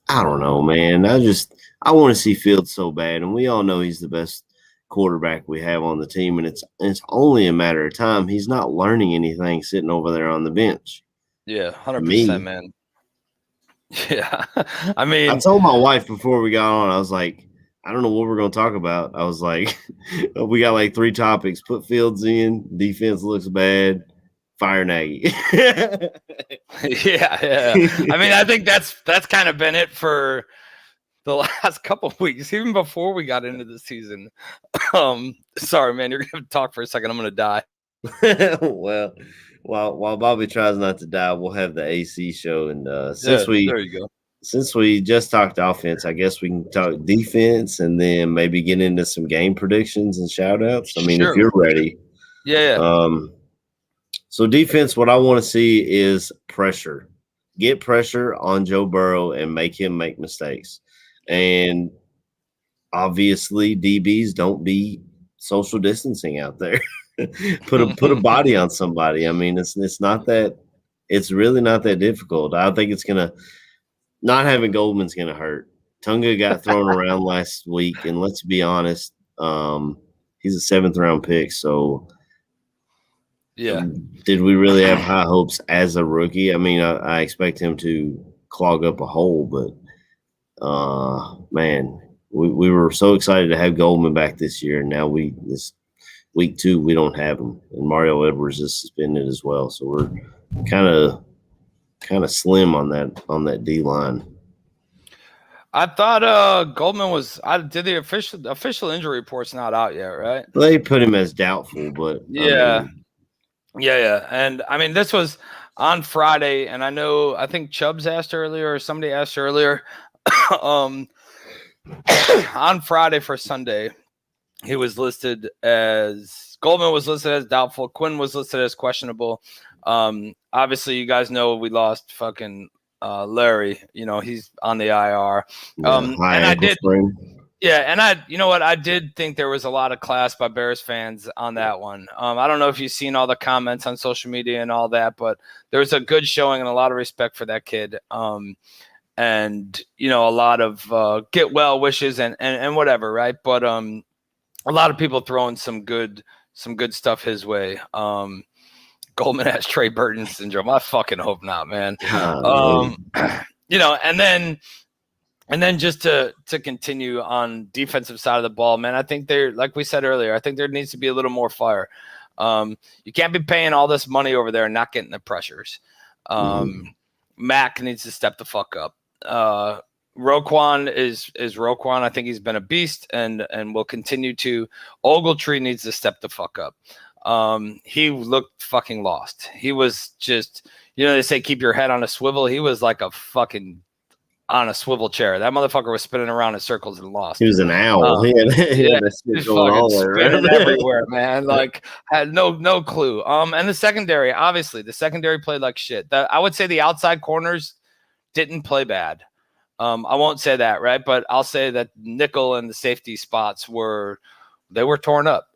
I don't know, man. I want to see Fields so bad, and we all know he's the best quarterback we have on the team, and it's only a matter of time. He's not learning anything sitting over there on the bench. Yeah, 100%, Me. man. Yeah. I mean, I told my wife before we got on, I was like, I don't know what we're going to talk about. I was like, we got like 3 topics. Put Fields in, defense looks bad, fire Nagy. yeah. I mean, I think that's kind of been it for the last couple of weeks, even before we got into the season. Sorry, man, you're gonna talk for a second. I'm gonna die. Well, while Bobby tries not to die, we'll have the AC show, and There you go. since we just talked offense, I guess we can talk defense, and then maybe get into some game predictions and shout outs. I mean, Sure. if you're ready. Yeah. So defense, what I want to see is pressure. Get pressure on Joe Burrow and make him make mistakes. And obviously, DBs don't be social distancing out there. put a body on somebody. I mean, it's really not that difficult. I think it's gonna not having Goldman's gonna hurt. Tunga got thrown around last week, and let's be honest, he's a 7th round pick. So, Yeah. Did we really have high hopes as a rookie? I mean, I expect him to clog up a hole, but man, we were so excited to have Goldman back this year, and now this week 2 we don't have him, and Mario Edwards is suspended as well, so we're kind of slim on that D line. I thought Goldman was. Did the official injury report's not out yet, right? They put him as doubtful, but yeah. And I mean, this was on Friday, and I think Chubbs asked earlier, or somebody asked earlier, on Friday for Sunday, Goldman was listed as doubtful. Quinn was listed as questionable. Obviously, you guys know we lost fucking Larry. You know, he's on the IR. And I did. Yeah, and you know what? I did think there was a lot of class by Bears fans on that one. I don't know if you've seen all the comments on social media and all that, but there was a good showing and a lot of respect for that kid. And you know, a lot of get well wishes and whatever, right? But a lot of people throwing some good stuff his way. Goldman has Trey Burton syndrome. I fucking hope not, man. You know, and then just to continue on defensive side of the ball, man, I think like we said earlier, I think there needs to be a little more fire. You can't be paying all this money over there and not getting the pressures. Mac needs to step the fuck up. Roquan is Roquan. I think he's been a beast and will continue to. Ogletree needs to step the fuck up. He looked fucking lost. He was just, you know, they say keep your head on a swivel. He was like a fucking on a swivel chair. That motherfucker was spinning around in circles and lost. He was an owl. He had spinning everywhere, man. Like had no clue. And the secondary played like shit. I would say the outside corners didn't play bad. I won't say that, right? But I'll say that nickel and the safety spots were torn up.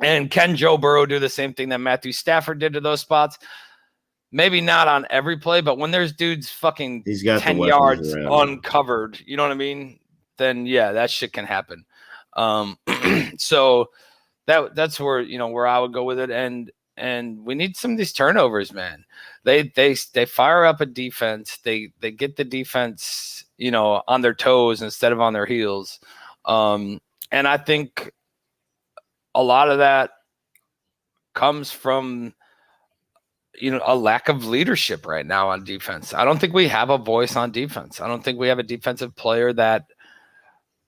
And can Joe Burrow do the same thing that Matthew Stafford did to those spots? Maybe not on every play, but when there's dudes fucking 10 yards uncovered, you know what I mean? Then yeah, that shit can happen. So that's where, you know, where I would go with it. And we need some of these turnovers, man. They fire up a defense. They get the defense, you know, on their toes instead of on their heels. And I think a lot of that comes from, you know, a lack of leadership right now on defense. I don't think we have a voice on defense. I don't think we have a defensive player that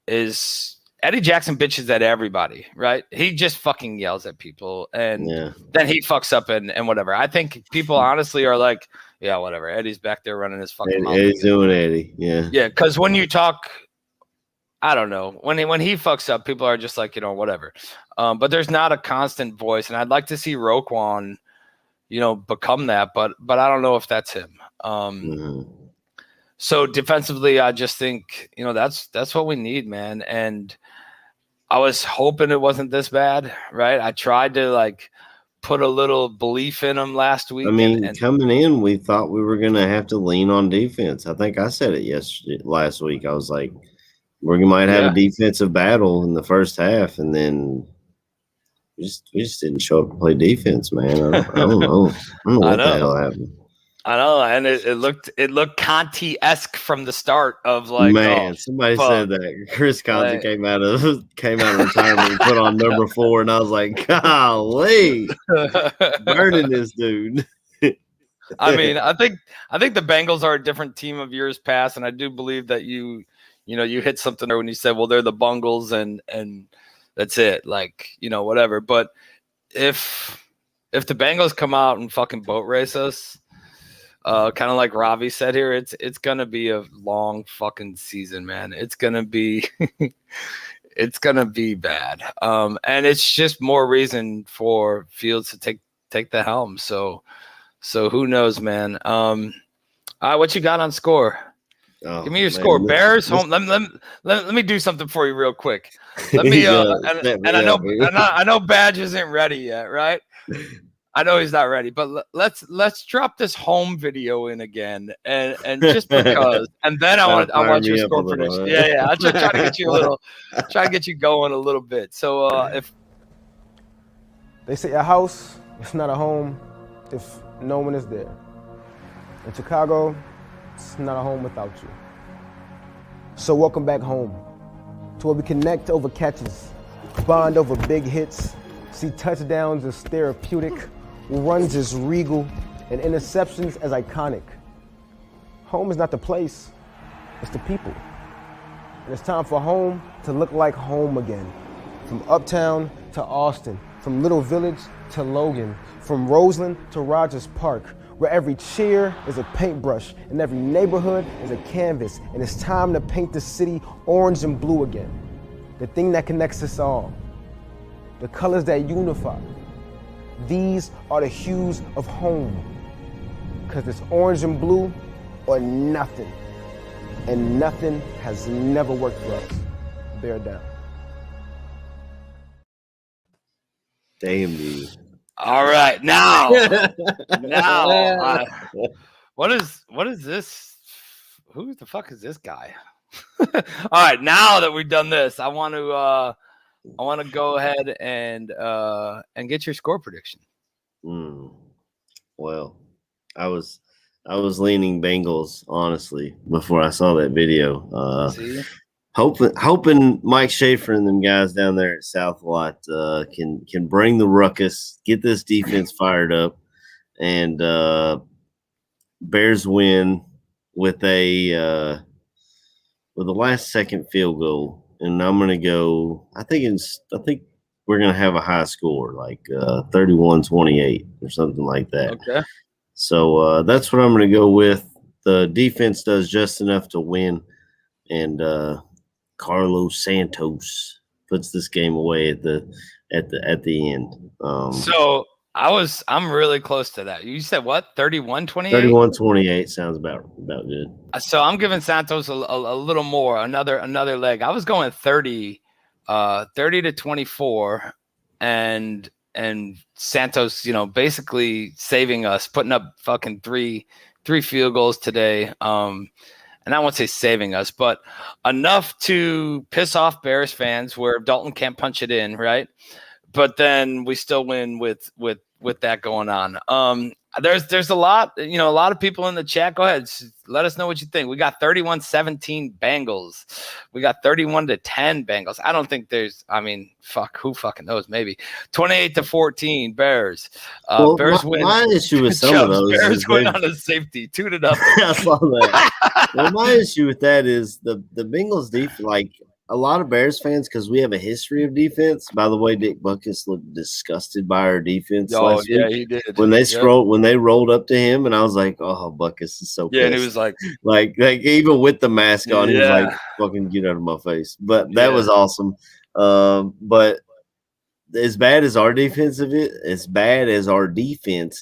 is. Eddie Jackson bitches at everybody, right? He just fucking yells at people, and then he fucks up and whatever. I think people honestly are like, yeah, whatever. Eddie's back there running his fucking mouth. Eddie's doing Eddie, yeah. Because when you talk, I don't know, when he fucks up, people are just like, you know, whatever. But there's not a constant voice, and I'd like to see Roquan, you know, become that, but I don't know if that's him. So defensively, I just think, you know, that's what we need, man. And I was hoping it wasn't this bad, right? I tried to like put a little belief in him last week. I mean, coming in, we thought we were going to have to lean on defense. I think I said it last week. I was like, we might have a defensive battle in the first half, and then we just didn't show up to play defense, man. I don't know. I don't know what the hell happened. I know, and it looked Conti-esque from the start of like, Man, oh, somebody fuck. said that Chris Conti Like- came out of retirement and put on number 4, and I was like, golly, burning this dude. I mean, I think the Bengals are a different team of years past, and I do believe that you hit something there when you said, well, they're the Bungles, and that's it, like, whatever. But if the Bengals come out and fucking boat race us, kind of like Ravi said here, it's gonna be a long fucking season, man. It's gonna be it's gonna be bad. And it's just more reason for Fields to take the helm. So who knows, man? All right, what you got on score? Give me your score. Bears home. Let me do something for you real quick. Let me I know Badge isn't ready yet, right? I know he's not ready, but let's drop this home video in again, and just because, and then I want your score prediction. Yeah. I'll try to get you try to get you going a little bit. So if They say a house is not a home if no one is there. In Chicago, it's not a home without you. So welcome back home, to where we connect over catches, bond over big hits, see touchdowns as therapeutic, runs as regal, and interceptions as iconic. Home is not the place, it's the people. And it's time for home to look like home again. From Uptown to Austin, from Little Village to Logan, from Roseland to Rogers Park, where every cheer is a paintbrush and every neighborhood is a canvas, and it's time to paint the city orange and blue again. The thing that connects us all, the colors that unify. These are the hues of home, because it's orange and blue or nothing, and nothing has never worked for us. Bear down. Damn, dude. all right, now what is this? Who the fuck is this guy? All right, now that we've done this, I want to go ahead and get your score prediction. Well, I was leaning Bengals, honestly, before I saw that video. Hoping Mike Schaefer and them guys down there at South Lot can bring the ruckus, get this defense fired up, and Bears win with a last second field goal. And I'm gonna go. I think we're gonna have a high score, like 31-28 or something like that. Okay. So that's what I'm gonna go with. The defense does just enough to win, and Carlos Santos puts this game away at the end. So I'm really close to that. You said what? 31-28? 31-28 sounds about good. So I'm giving Santos a little more, another leg. I was going 30-24, and Santos, basically saving us, putting up fucking three field goals today. And I won't say saving us, but enough to piss off Bears fans where Dalton can't punch it in, right? But then we still win with that going on. There's a lot of people in the chat. Go ahead, let us know what you think. We got 31-17 Bengals. We got 31-10 Bengals. I don't think who fucking knows? Maybe 28-14 Bears. Bears win. My issue with some of those Bears win on a safety, 2-0. I saw that. Well, my issue with that is the Bengals defense, like a lot of Bears fans, because we have a history of defense. By the way, Dick Butkus looked disgusted by our defense last week. He did. When they rolled up to him, and I was like, "Oh, Butkus is so pissed." Yeah, and he was like even with the mask on, he was like, "Fucking get out of my face." But that was awesome. But as bad as our defense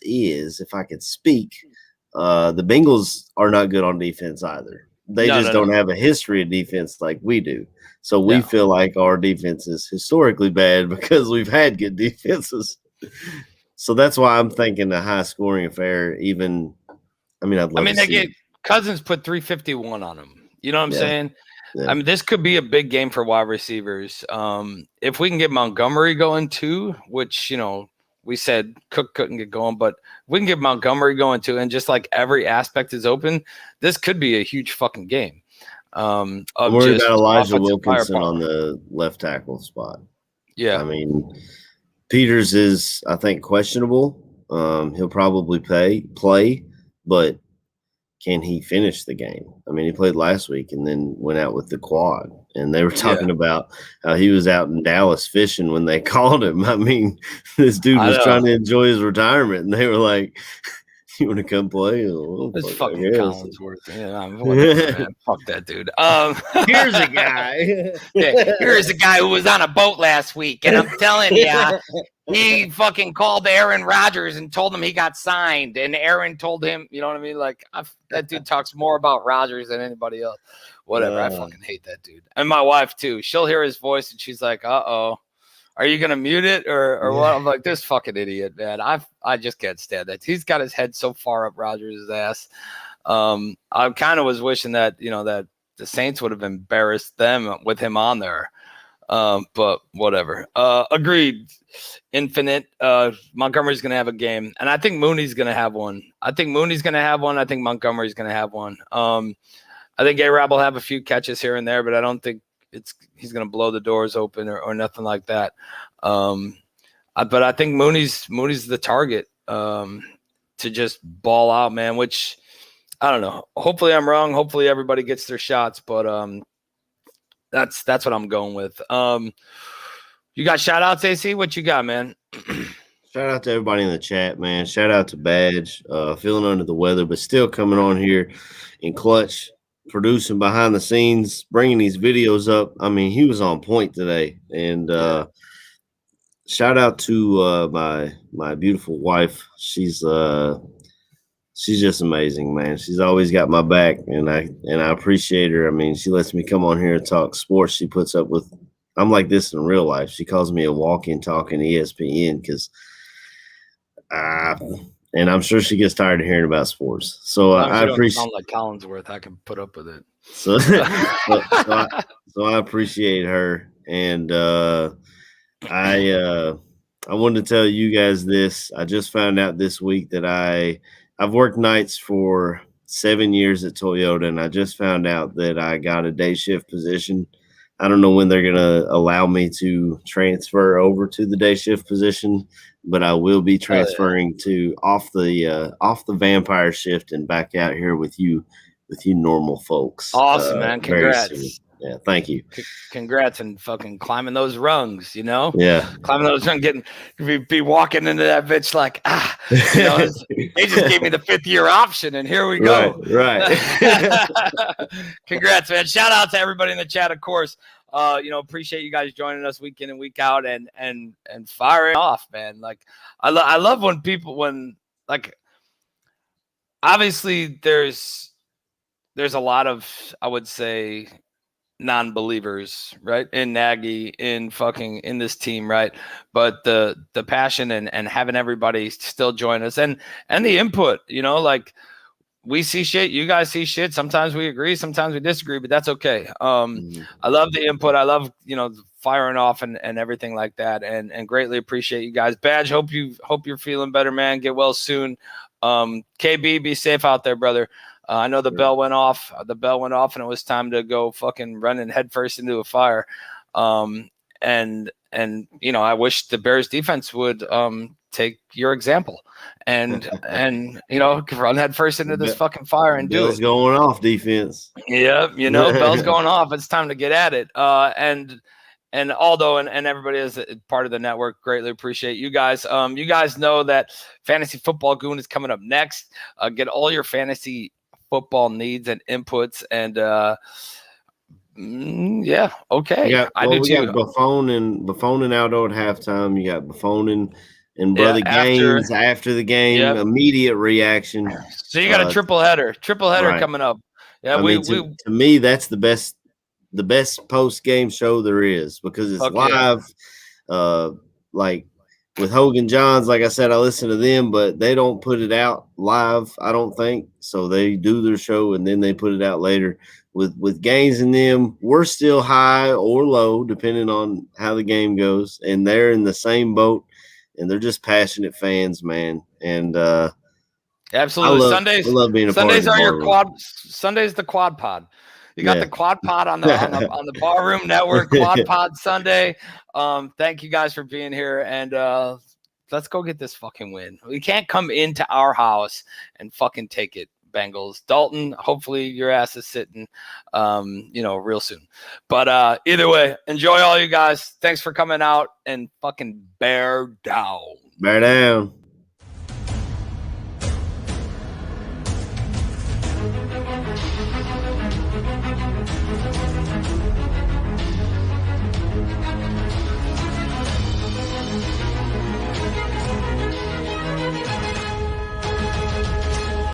is, if I could speak, the Bengals are not good on defense either. They don't have a history of defense like we do. So we feel like our defense is historically bad because we've had good defenses. So that's why I'm thinking a high scoring affair. Cousins put 351 on them. You know what I'm saying? Yeah. This could be a big game for wide receivers. If we can get Montgomery going too, which, we said Cook couldn't get going, but we can get Montgomery going too. And just like every aspect is open, this could be a huge fucking game. I'm worried about Elijah Wilkinson firepower on the left tackle spot. Yeah. I mean, Peters is, I think, questionable. He'll probably play, but can he finish the game? I mean, he played last week and then went out with the quad. And they were talking about how he was out in Dallas fishing when they called him. I mean, this dude was trying to enjoy his retirement, and they were like, "You want to come play?" It's fucking Collinsworth. Yeah, whatever, man. Fuck that dude. Here's a guy. Here's a guy who was on a boat last week, and I'm telling you, he fucking called Aaron Rodgers and told him he got signed, and Aaron told him, you know what I mean? Like, that dude talks more about Rodgers than anybody else. Whatever. I fucking hate that dude. And my wife too. She'll hear his voice and she's like, "Uh-oh, are you gonna mute it or what?" I'm like, this fucking idiot, man. I just can't stand that. He's got his head so far up Rodgers' ass. I kind of was wishing that, that the Saints would have embarrassed them with him on there. But whatever. Agreed. Infinite. Montgomery's gonna have a game, and I think Mooney's gonna have one. I think Mooney's gonna have one. I think Montgomery's gonna have one. I think A-Rab will have a few catches here and there, but I don't think he's going to blow the doors open or nothing like that. But I think Mooney's the target to just ball out, man, which I don't know. Hopefully I'm wrong. Hopefully everybody gets their shots, but that's what I'm going with. You got shout outs, AC? What you got, man? Shout out to everybody in the chat, man. Shout out to Badge. Feeling under the weather, but still coming on here in clutch, producing behind the scenes, bringing these videos up. I mean, he was on point today. And shout out to my beautiful wife. She's just amazing, man. She's always got my back, and I appreciate her. I mean, she lets me come on here and talk sports. She puts up with. I'm like this in real life. She calls me a walking, talking ESPN because and I'm sure she gets tired of hearing about sports. So I appreciate. Sound like Collinsworth. I can put up with it. So I appreciate her, and I wanted to tell you guys this. I just found out this week that I've worked nights for 7 years at Toyota, and I just found out that I got a day shift position. I don't know when they're going to allow me to transfer over to the day shift position, but I will be transferring to off the vampire shift and back out here with you normal folks. Awesome, man. Congrats. Yeah, thank you. Congrats and fucking climbing those rungs, Yeah. Climbing those rungs, be walking into that bitch like, they just gave me the 5th-year option and here we go. Right. Congrats, man. Shout out to everybody in the chat, of course. Appreciate you guys joining us week in and week out and firing off, man. Like I love when obviously there's a lot of, I would say, non-believers, right, in Nagy, in this team, right? But the passion and having everybody still join us and the input, like we see shit, you guys see shit. Sometimes we agree, sometimes we disagree, but that's okay. I love the input. I love firing off and everything like that, and greatly appreciate you guys. Badge, hope you're feeling better, man. Get well soon. KB, be safe out there, brother. I know the bell went off. And it was time to go fucking running headfirst into a fire. And I wish the Bears defense would take your example and run headfirst into this fucking fire and do it. Bell's going off, defense. Yeah, bell's going off. It's time to get at it. And Aldo and everybody is part of the network. Greatly appreciate you guys. You guys know that Fantasy Football Goon is coming up next. Get all your fantasy football needs and inputs, and okay. I do too. Got Buffon and Aldo at halftime. You got Buffon and Brother Gaines after the game. Yep. Immediate reaction. So you got a triple header right. Coming up. Yeah, to me that's the best post game show there is because it's live. Like with Hogan Johns, like I said, I listen to them, but they don't put it out live, I don't think. So they do their show and then they put it out later. With Gaines and them, we're still high or low, depending on how the game goes. And they're in the same boat. and they're just passionate fans, man. And absolutely, I love being a Sundays part of are the your bar room. quad. Sundays the quad pod. You got the quad pod on the Barroom Network Quad Pod Sunday. Thank you guys for being here, and let's go get this fucking win. We can't come into our house and fucking take it, Bengals. Dalton, hopefully your ass is sitting, real soon. But either way, enjoy all you guys. Thanks for coming out and fucking bear down. Bear down.